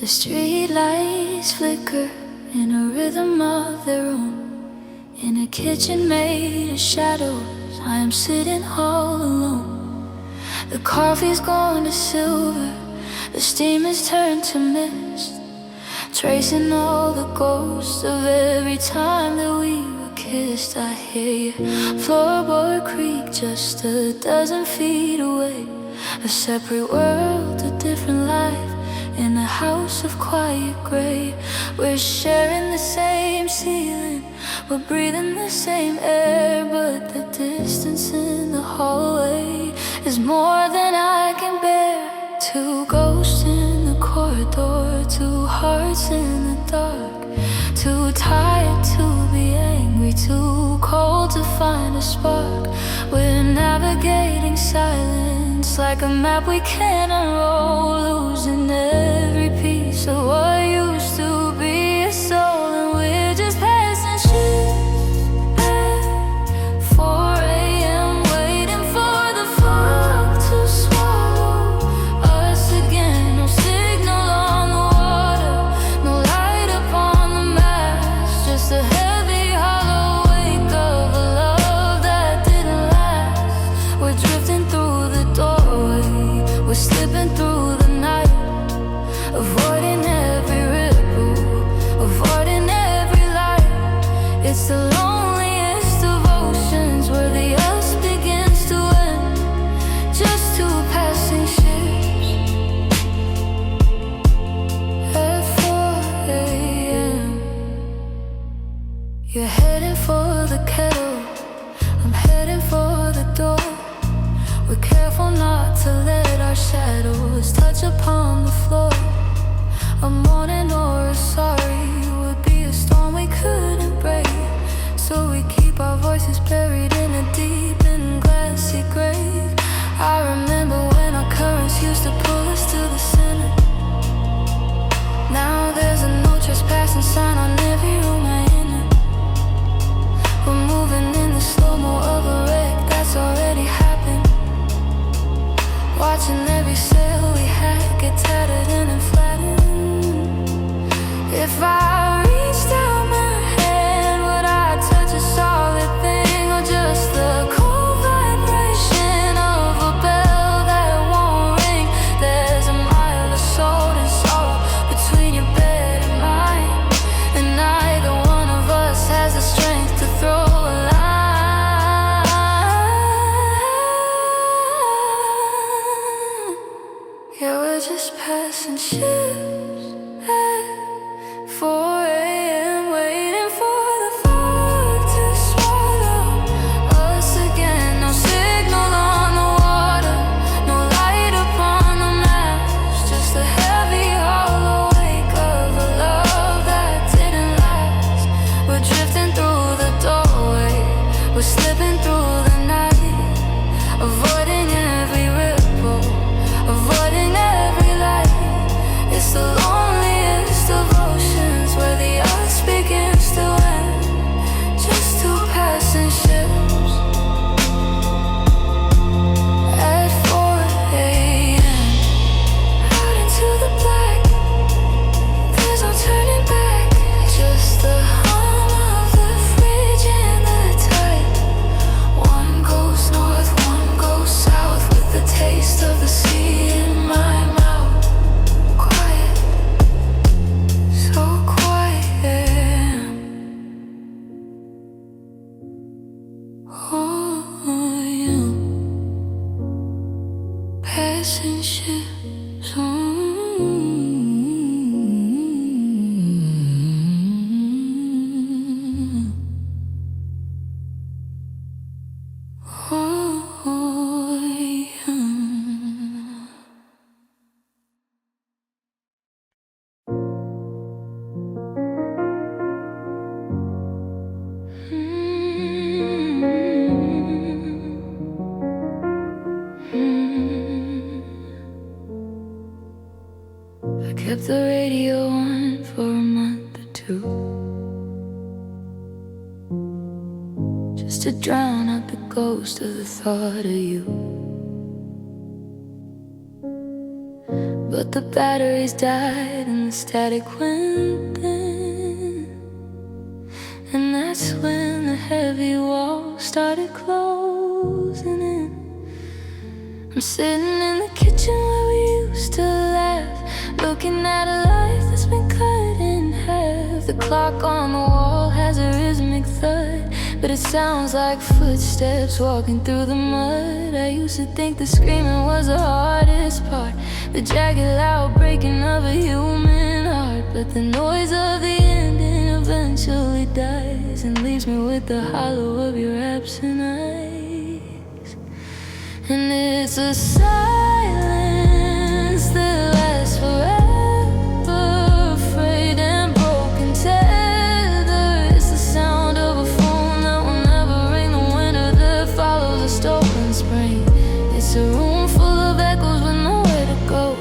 Speaker 1: The street lights flicker in a rhythm of their own. In a kitchen made of shadows, I am sitting all alone. The coffee's gone to silver, the steam is turned to mist, tracing all the ghosts of every time that we were kissed. I hear your floorboard creak just a dozen feet away. A separate world, a different life, in a house of quiet gray. We're sharing the same ceiling, we're breathing the same air, but the distance in the hallway is more than I can bear. Two ghosts in the corridor, two hearts in the dark, too tired to be angry, too cold to find a spark. We're navigating silence like a map we can't unroll, losing every piece of what used to be a soul. And we're just passing ships at 4 a.m., waiting for the fog to swallow us again. No signal on the water, no light upon the mast, just a heavy hollow wake of a love that didn't last. We're drifting through the doorway, we're slipping through the night, avoiding every ripple, avoiding every light. It's the loneliest of oceans where the us begins to end, just two passing ships at 4 a.m. You're heading for the kettle, I'm heading for the door. We're careful not to let our shadows touch upon the floor. A morning or a sorry would be a storm we couldn't break, so we keep our voices buried in a deep and glassy grave. I remember when our currents used to pull us to the center. Now there's a no trespassing sign on every room I enter. We're moving in the slow-mo of a wreck that's already happened, watching every sail we had get tattered and flattened. to drown out the ghost of the thought of you. But the batteries died and the static went thin, and that's when the heavy walls started closing in. I'm sitting in the kitchen where we used to laugh, looking at a life that's been cut in half. The clock on the wall has a rhythmic thud, but it sounds like footsteps walking through the mud. I used to think the screaming was the hardest part, the jagged loud breaking of a human heart. But the noise of the ending eventually dies and leaves me with the hollow of your absent eyes. And it's a silence that lasts forever, afraid and broken tether. It's the sound of a phone that will never ring, the winter that follows a stolen spring. It's a room full of echoes with nowhere to go,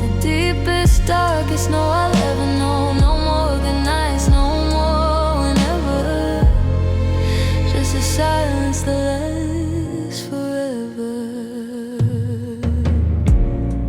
Speaker 1: the deepest, darkest snow I'll ever know. No more good nights, no more whenever, just a silence that lasts forever.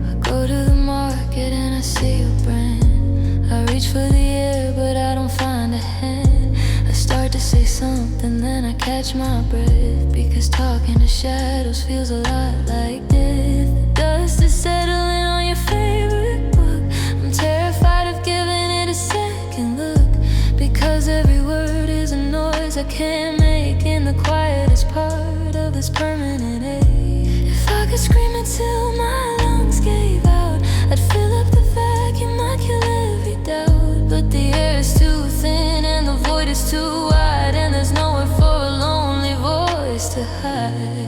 Speaker 1: I go to the market and I see a brand. I reach for the air but I don't find a hand. I start to say something, then I catch my breath, because talking to shadows feels a lot like death. The dust is settling on your favorite book. I'm terrified of giving it a second look, because every word is a noise I can't make in the quietest part of this permanent ache. If I could scream until my lungs gave out, I'd fill up the vacuum, I'd kill every doubt. But the air is too thin and the void is too wide, and there's nowhere for a lonely voice to hide.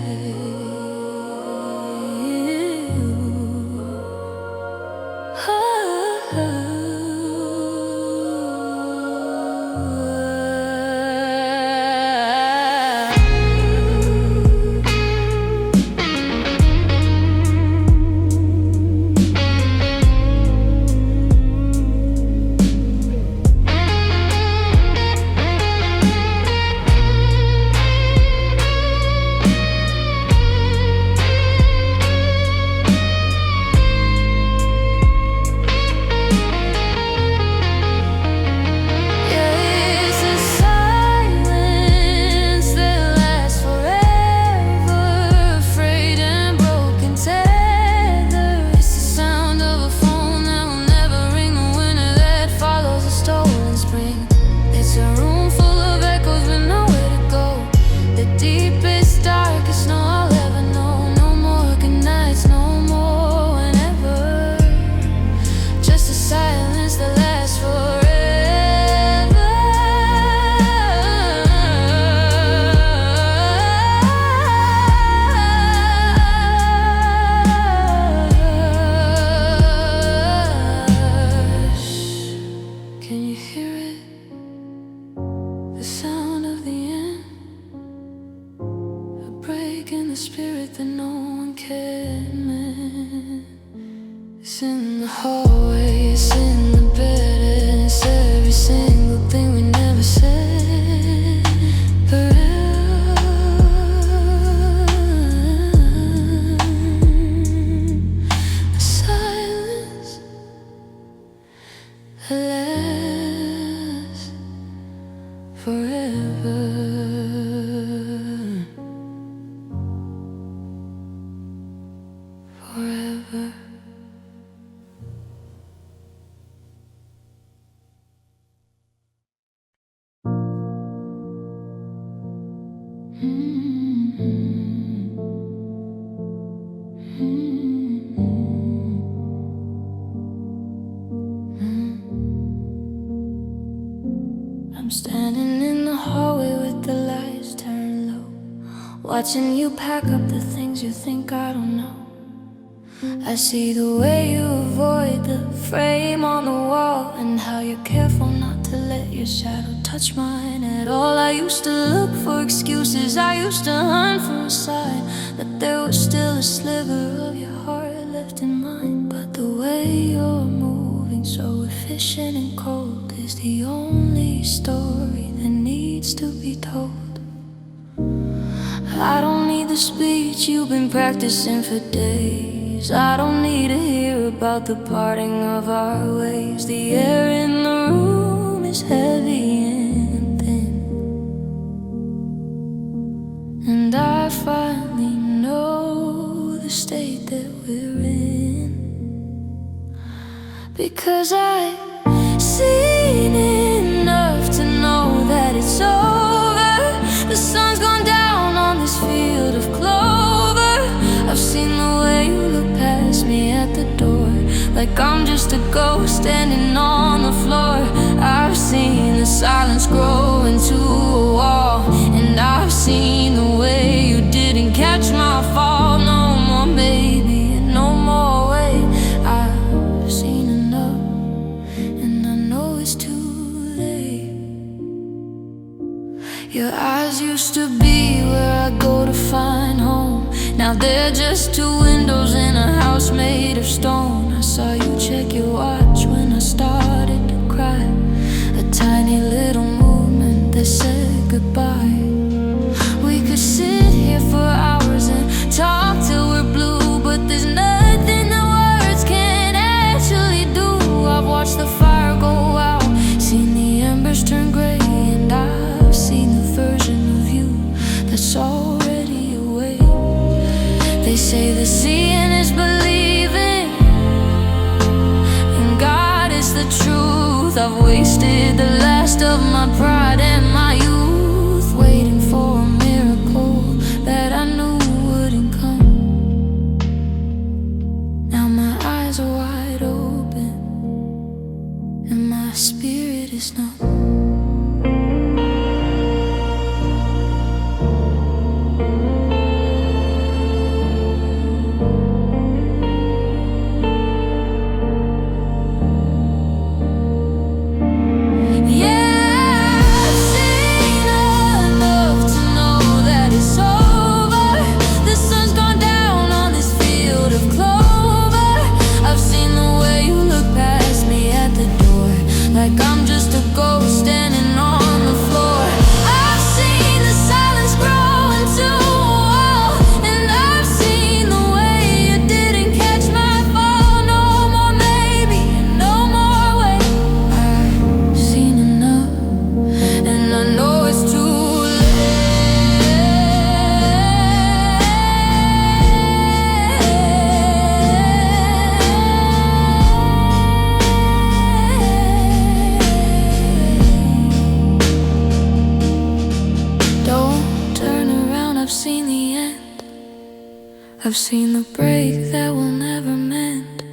Speaker 1: It's in the hallway, it's in the bed, and it's every single thing we never said. Forever, a silence that lasts forever. Forever. I'm standing in the hallway with the lights turned low, watching you pack up the things you think I don't know. I see the way you avoid the frame on the wall, and how you're careful not to let your shadow touch mine at all. I used to look for excuses, I used to hunt for a sign that there was still a sliver of your heart left in mine. But the way you're moving, so efficient and cold, is the only story that needs to be told. I don't need the speech you've been practicing for days. I don't need to hear about the parting of our ways. The air in the room is heavy and thin, and I finally know the state that we're in, because I've seen enough to know that it's over. The sun's gone down on this field of clover. I've seen the way you look past me at the door, like I'm just a ghost standing on the floor. I've seen the silence grow into a wall, and I've seen the way you didn't catch my fall. No more maybe, no more wait. I've seen enough, and I know it's too late. Your eyes used to be where I go to find home. Now they're just two windows in a house made of stone. I saw you check your watch when I started to cry, a tiny little movement that said goodbye. We could sit here for hours and talk till we're blue, but there's nothing that words can actually do. I've watched the fire go out, seen the embers turn gray, and I've seen the version of you that's already away. They say that seeing is believing, and God is the truth. I've wasted the last of my pride and my youth, waiting for a miracle that I knew wouldn't come. Now my eyes are wide open, and my spirit is numb. Like I'm just a ghost standing on the floor. I've seen the silence grow into a wall, and I've seen the way you didn't catch my fall. No more maybe, no more wait. I've seen enough, and I know it's too I've seen the break that will never mend.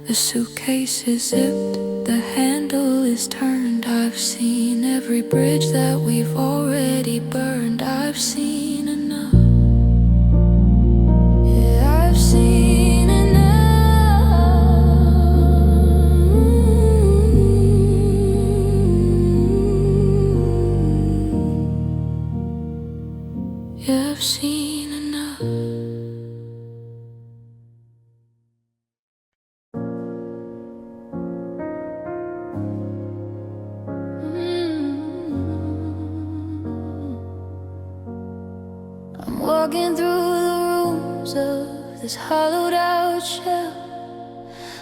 Speaker 1: The suitcase is zipped, the handle is turned. I've seen every bridge that we've already burned. I've seen enough. Yeah, I've seen enough. Yeah, I've seen enough. Walking through the rooms of this hollowed out shell,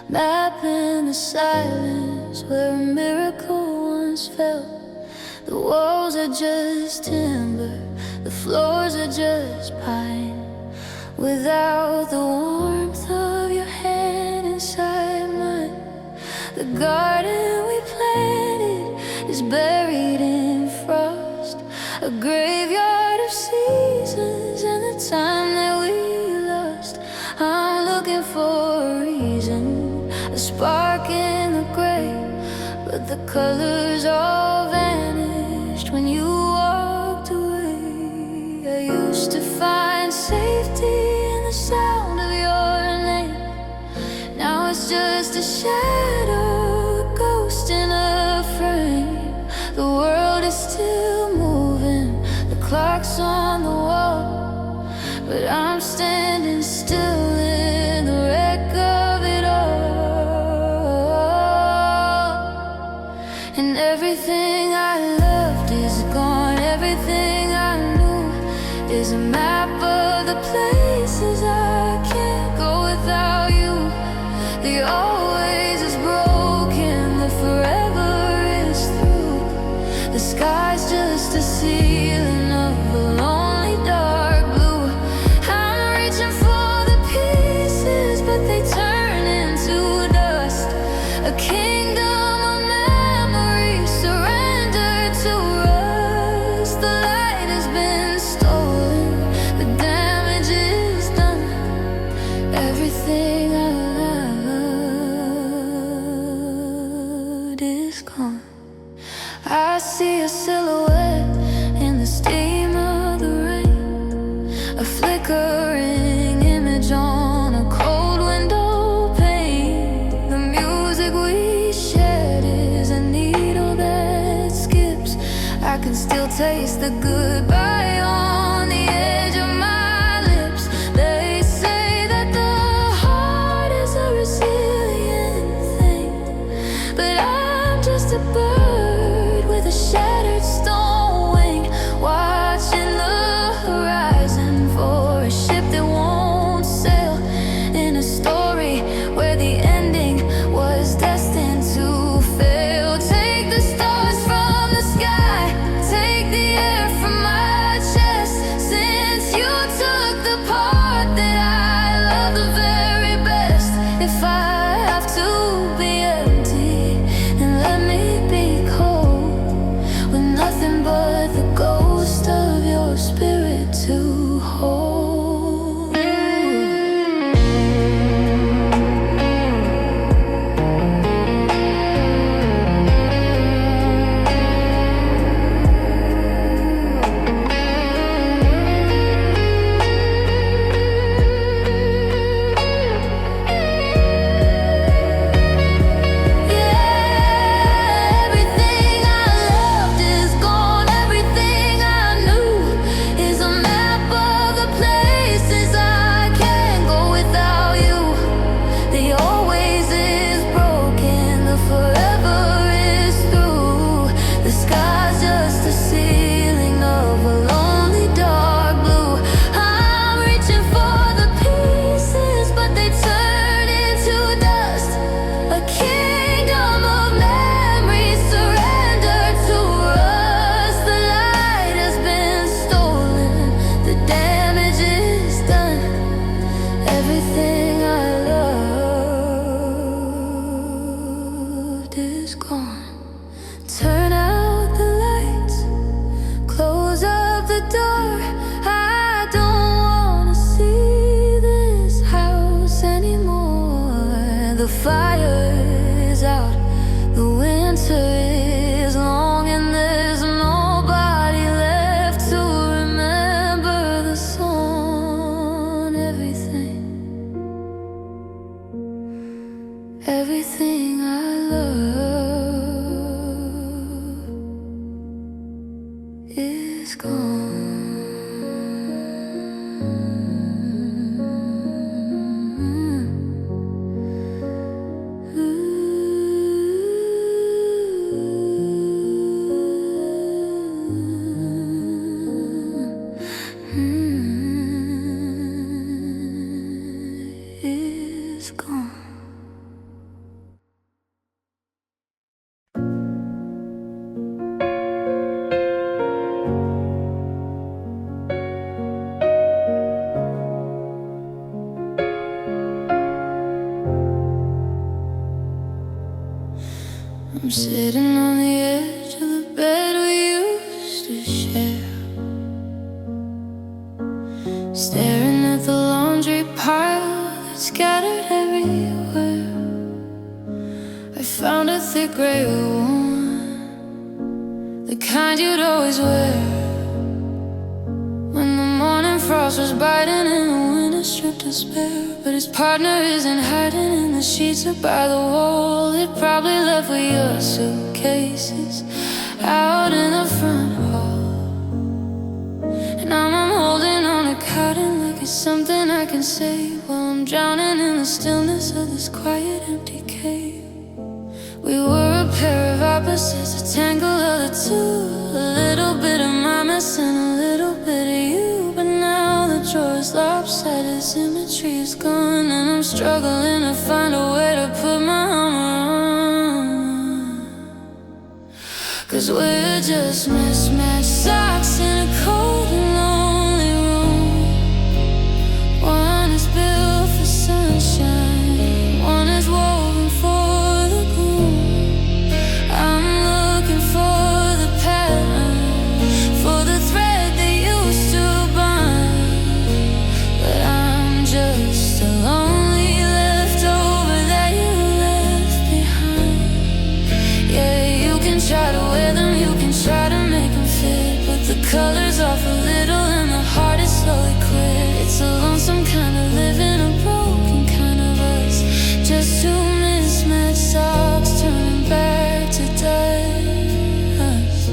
Speaker 1: mapping the silence where a miracle once fell. The walls are just timber, the floors are just pine, without the warmth of your hand inside mine. The garden we planted is buried in frost, a graveyard of seasons and the time that we lost. I'm looking for a reason, a spark in the gray, but the colors all vanished when you walked away. I used to find safety in the sound of your name. Now it's just a shadow, a ghost in a frame. The world is still moving, the clock's on the wall, but I'm standing still in the wreck of it all. And everything I loved is gone, everything I knew is a map of the places I can't go without you. The always is broken, the forever is through. The sky's just a ceiling of a lonely dark blue. I'm reaching for the pieces, but they turn into dust. A kingdom of memories surrendered to rust. The light has been stolen, the damage is done. Everything I loved is gone. I see a silhouette in the steam of the rain, a flickering image on a cold window pane. The music we shared is a needle that skips. I can still taste the goodbye on the edge of my lips. They say that the heart is a resilient thing, but I'm just a bird with a shattered stone wing, watching the horizon for a ship that won't sail, in a story where the ending was destined to fail. Take the stars from the sky, take the air from my chest. Since you took the part that I love the very best, if I have to be empty, then let me be cold, with nothing but the ghost of your spirit to hold. Everything I loved is gone. Everything I knew is a map of the places I can't go without you. The always is broken, the forever is through. The sky's just a ceiling of a lonely dark blue. I'm reaching for the pieces, but they turn into dust. A kingdom of memories surrendered to rust. The light has been stolen, the damage is done. Everything I loved is gone. Turn out the lights, close up the door. I don't wanna see this house anymore. The fire is out, the winter is long, and there's nobody left to remember the song. Everything I love is gone. Is gone. I'm sitting on the edge of the bed we used to share, staring at the laundry pile that's scattered everywhere. I found a thick gray one, the kind you'd always wear when the morning frost was biting and the winter stripped us bare. But his partner isn't hiding in the sheets or by the wall. They probably left with your suitcases out in the front hall. And I'm holding on to cotton like it's something I can say, while I'm drowning in the stillness of this quiet empty cave. We were a pair of opposites, a tangle of the two, a little bit of my mess and a little bit of you. But tree is gone, and I'm struggling to find a way to put my armor on. 'Cause we're just mismatched socks in a cold and lonely room. One is built for sunshine, one is woven for the gloom. I'm looking for the pattern, for the thread that used to bind, but I'm just a lonely leftover that you left behind. Yeah, you can try to wear them, you can try to make them fit, but the color's off a little and the heart is slowly quit. It's a lonesome kind of living, a broken kind of us, just two mismatched socks turning back to dust.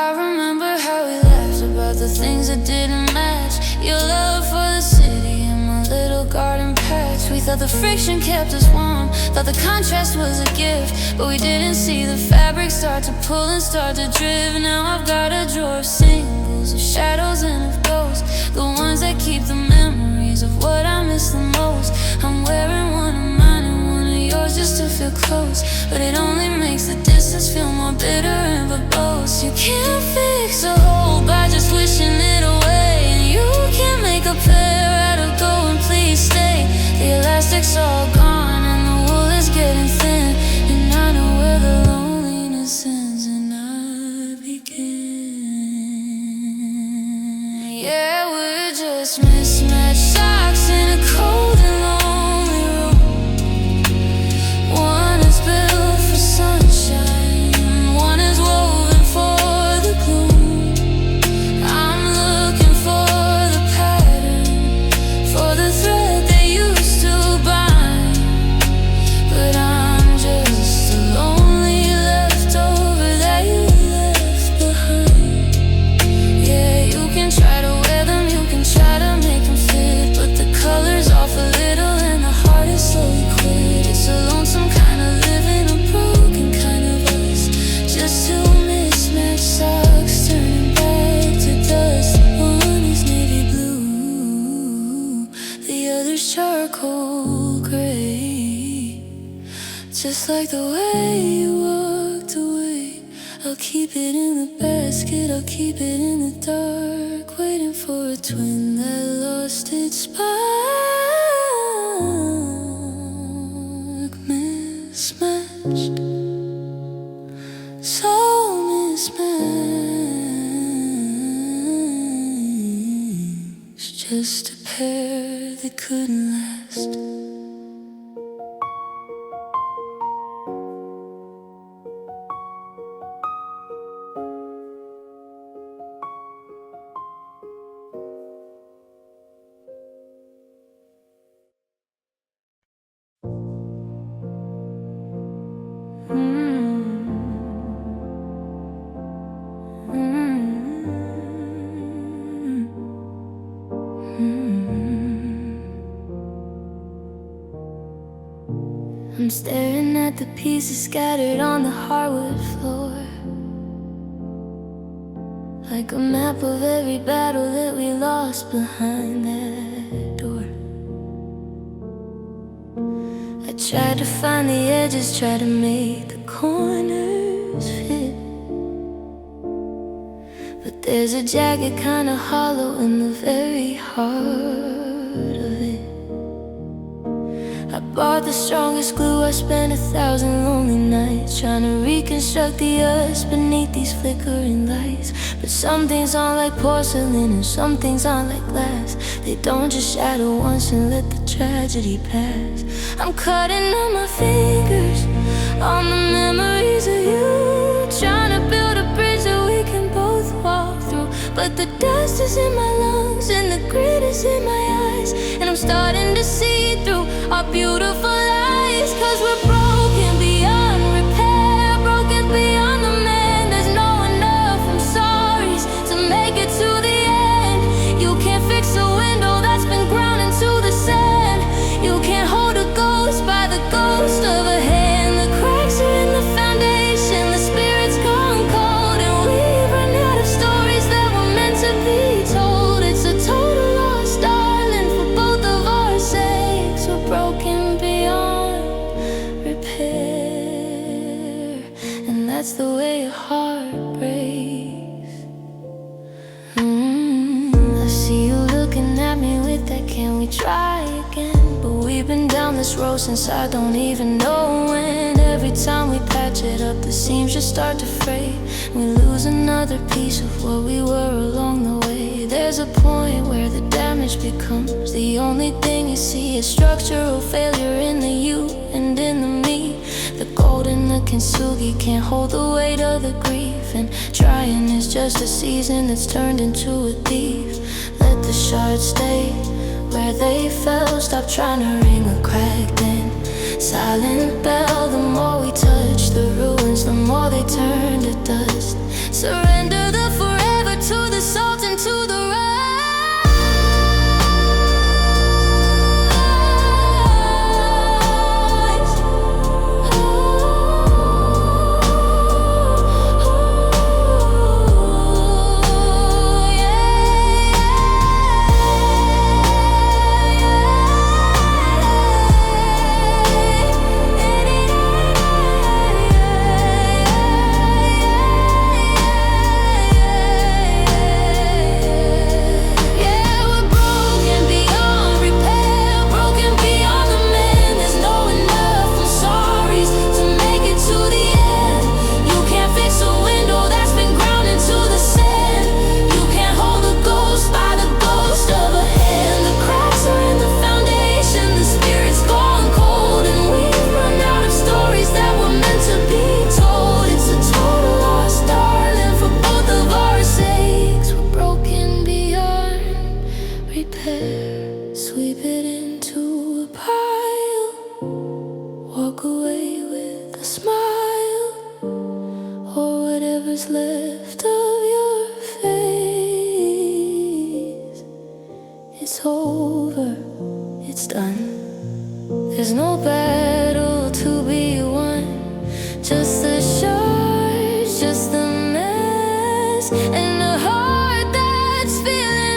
Speaker 1: I remember how we laughed about the things that didn't match, your love for the city and my little garden patch. We thought the friction kept us warm, thought the contrast was a gift, but we didn't see the fabric start to pull and start to drift. Now I've got a drawer of singles, of shadows and of ghosts, the ones that keep the memories of what I miss the most. I'm wearing one of mine and one of yours just to feel close, but it only makes the distance feel more bitter and verbose. You can't fix a hole by just wishing it away, and you can't make a pair out of gold and please stay. The elastic's all gone and the wool is getting thin, and I know where the loneliness ends and I begin. Yeah, we're just mismatched socks in a cold and lonely room. One is built for sunshine, one is woven for the gloom. I'm looking for the pattern, for the thread that used to bind, but I'm just a lonely leftover that you left behind. Yeah, you can try to wear them, you can try to make them fit, but the color's off a little and the heart is slowly quit. It's a lonesome kind of living, a broken kind of us, just two mismatched socks turning back to dust. One is navy blue, the other's charcoal gray. Just like the way you walked away, I'll keep it in the basket, I'll keep it in the dark, waiting for a twin that lost its spark. Mismatched, so mismatched, just a pair that couldn't last. I'm staring at the pieces scattered on the hardwood floor, like a map of every battle that we lost behind that door. I tried to find the edges, tried to make the corners fit, but there's a jagged kind of hollow in the very heart of it. I bought the strongest glue, I spent 1,000 lonely nights trying to reconstruct the us beneath these flickering lights. But some things aren't like porcelain and some things aren't like glass. They don't just shatter once and let the tragedy pass. I'm cutting on my fingers on the memories of you, trying to build a bridge that we can both walk through. But the dust is in my lungs and the grit is in my eyes, and I'm starting to see through our beautiful lies. 'Cause we're broken beyond repair, broken beyond the mend. There's no enough I'm sorry's to make it to the end. You can't fix a window that's been ground into the sand. You can't hold a ghost by the ghost of a hand. The cracks are in the foundation, the spirit's gone cold, and we've run out of stories that were meant to be told. It's a total lost art. that's the way a heart breaks. I see you looking at me with that "can we try again?" But we've been down this road since I don't even know when. Every time we patch it up, the seams just start to fray. We lose another piece of what we were along the way. There's a point where the damage becomes the only thing you see. Is structural failure in the you and in the me. The gold in the kintsugi can't hold the weight of the grief, and trying is just a season that's turned into a thief. Let the shards stay where they fell. Stop trying to ring a cracked in silent bell. The more we touch the ruins, the more they turn to dust. Surrender the forever to the salt and to the sweep it into a pile. Walk away with a smile, or whatever's left of your face. It's over, it's done. There's no battle to be won, just the shards, just the mess, and a heart that's feeling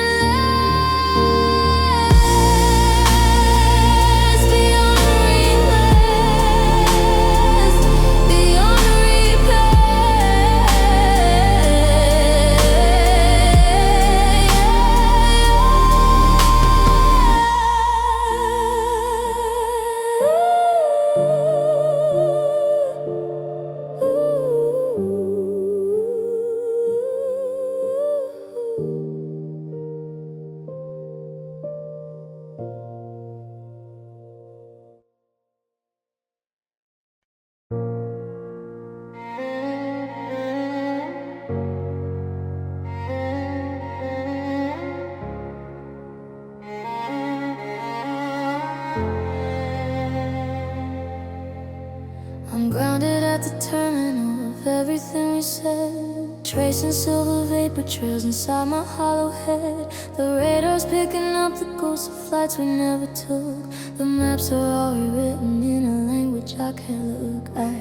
Speaker 1: grounded at the terminal of everything we said, tracing silver vapor trails inside my hollow head. The radar's picking up the ghosts of flights we never took. The maps are all rewritten in a language I can't look. I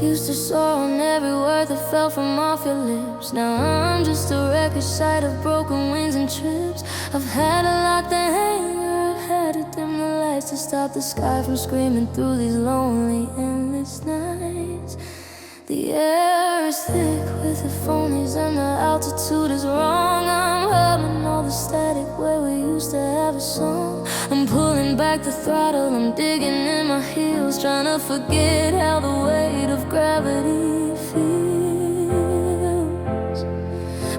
Speaker 1: used to soar on every word that fell from off your lips. Now I'm just a wreckage site of broken wings and trips. I've had to lock the hangar, I've had to dim the lights to stop the sky from screaming through these lonely endless nights. The air is thick with the phonies and the altitude is wrong. I'm humming all the static where we used to have a song. I'm pulling back the throttle, I'm digging in my heels, trying to forget how the weight of gravity feels.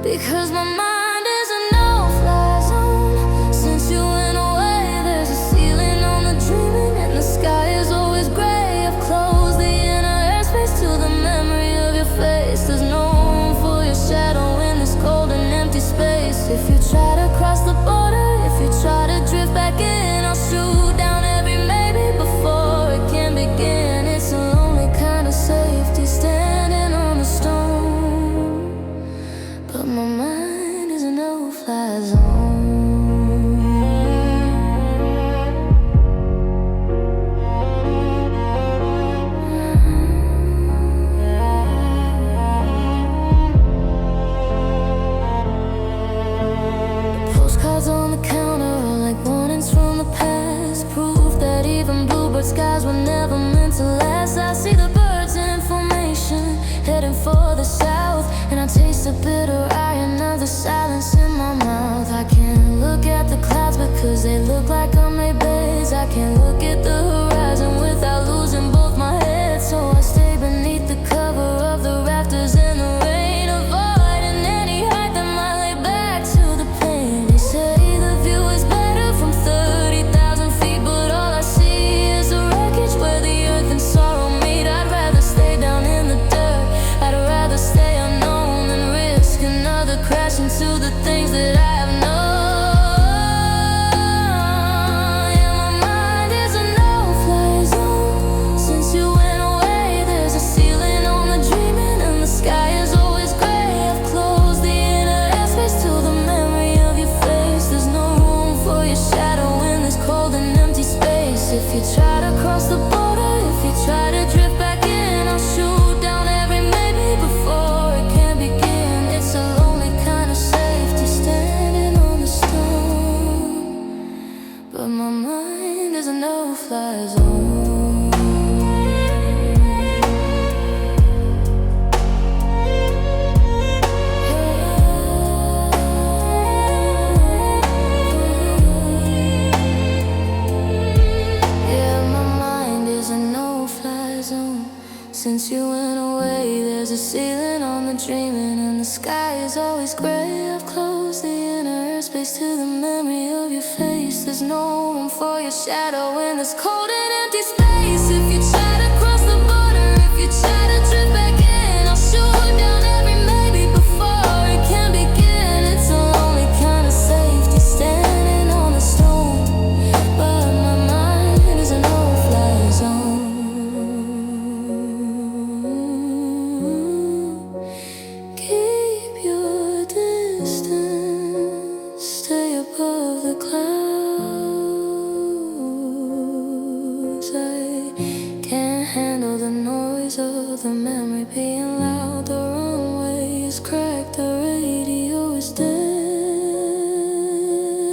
Speaker 1: Because my mind is a no-fly zone. Since you went away, there's a ceiling on the dreaming, and the sky is always gray. I've closed the inner airspace to the memory of your face. There's no room for your shadow in this cold and empty space. If you try to cross the border, if you try to drift back in, I'll shoot down every maybe before it can begin. It's a lonely kind of safety, standing on the stone. But my mind is a no-fly zone. Postcards on the counter are like warnings from the past, proof that even bluebird skies were never meant to last. I see the birds in formation, heading for the south. And I taste the bitter iron of the silence in my mouth. I can't look at the clouds because they look like unmade beds. I can't look at the horizon without losing both my heads. So I stay beneath the cover of the rafters in the rain, avoiding any height that might lay back to the pain. They say the view is better from 30,000 feet, but all I see is the wreckage where the earth and sorrow meet. I'd rather stay down in the dirt, I'd rather stay unknown than risk another crash into the things that I have known. If you try to cross the border, if you try to drift back in, I'll shoot down every maybe before it can begin. It's a lonely kind of safety standing on the stone, but my mind is a no-fly zone. Since you went away, there's a ceiling on the dreaming, and the sky is always gray. I've closed the inner airspace to the memory of your face. There's no room for your shadow in this cold and empty space. If you try to cross the border, if you try to drift back in, I'll shoot down every maybe before it can begin. It's a lonely kind of safety standing on the stone, but my mind is a no-fly zone. The memory being loud, the runway is cracked, the radio is dead.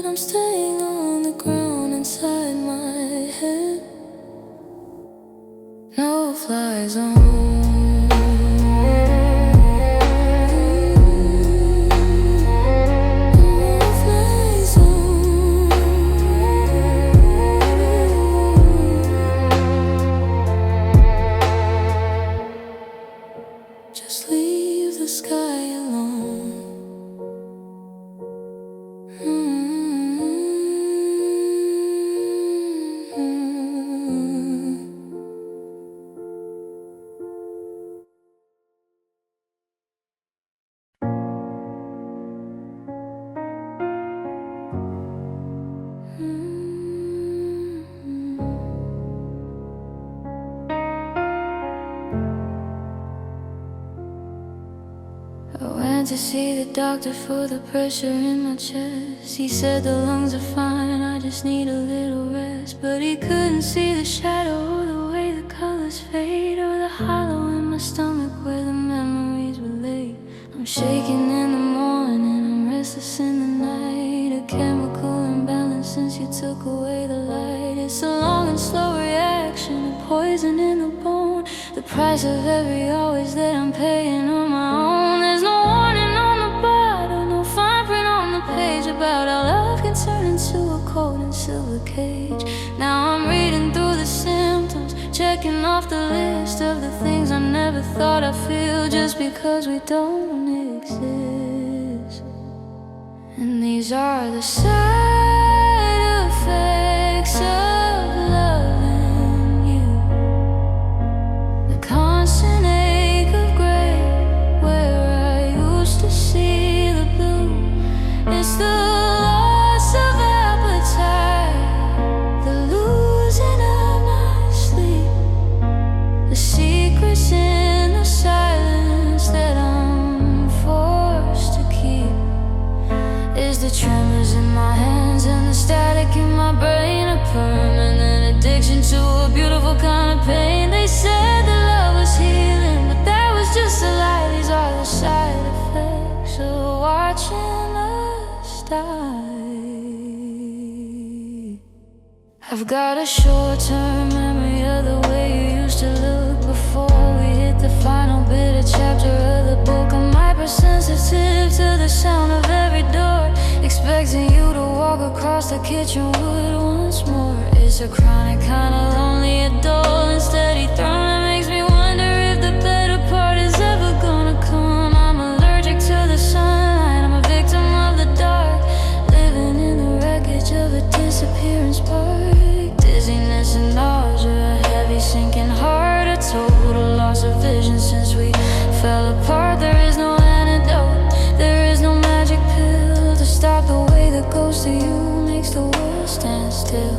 Speaker 1: I'm staying on the ground inside my head. No fly zone. Just leave the sky alone. I went to see the doctor for the pressure in my chest. He said the lungs are fine, I just need a little rest. But he couldn't see the shadow or the way the colors fade, or the hollow in my stomach where the memories were laid. I'm shaking in the morning, I'm restless in the night, a chemical imbalance since you took away the light. It's a long and slow reaction, a poison in the bone, the price of every always that I'm paying on my own. There's no warning on the bottle, no fine print on the page about how love can turn into a cold and silver cage. Now I'm reading through the symptoms, checking off the list of the things I never thought I'd feel, just because we don't exist. And these are the side effects of loving you. The constant ache of gray where I used to see the blue. It's the loss of appetite, the losing of my sleep, the secrets in the silence that I'm forced to keep. Is the tremors in my hands and the static in my brain a permanent addiction to a beautiful kind of pain? They said that love was healing, but that was just a lie. These are the side effects of watching us die. I've got a short-term memory of the way you used to look before we hit The final bitter chapter of the book. I'm hypersensitive to the sound of every door, expecting you to walk across the kitchen wood once more. It's a chronic kind of lonely, a dull and steady throne that makes me wonder if the better part is ever gonna come. I'm allergic to the sunlight, I'm a victim of the dark, living in the wreckage of a disappearing spark. Dizziness and nausea, a heavy sinking heart, a total loss of vision since we fell apart. There is no antidote, there is no magic pill to stop the way the ghost of you makes the world stand still.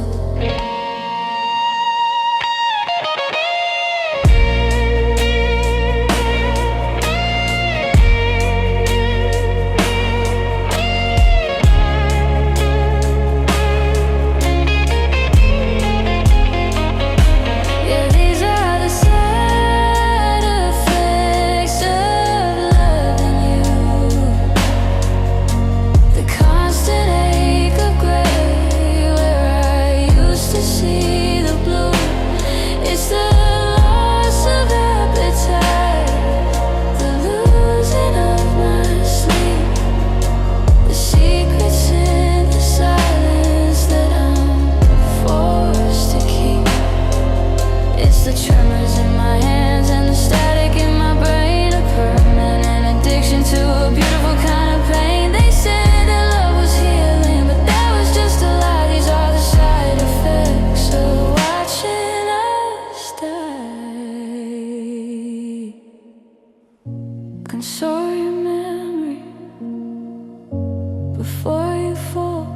Speaker 1: Console your memory before you fall.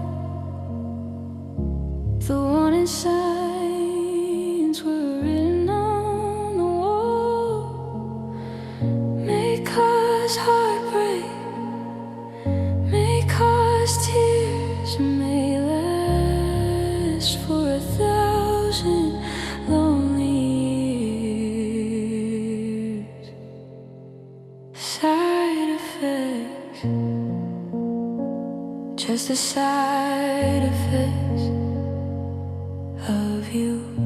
Speaker 1: The warning signs were written on the wall. May cause heartbreak, may cause tears, may last for 1,000 lonely years. Side effects, just the side effects of you.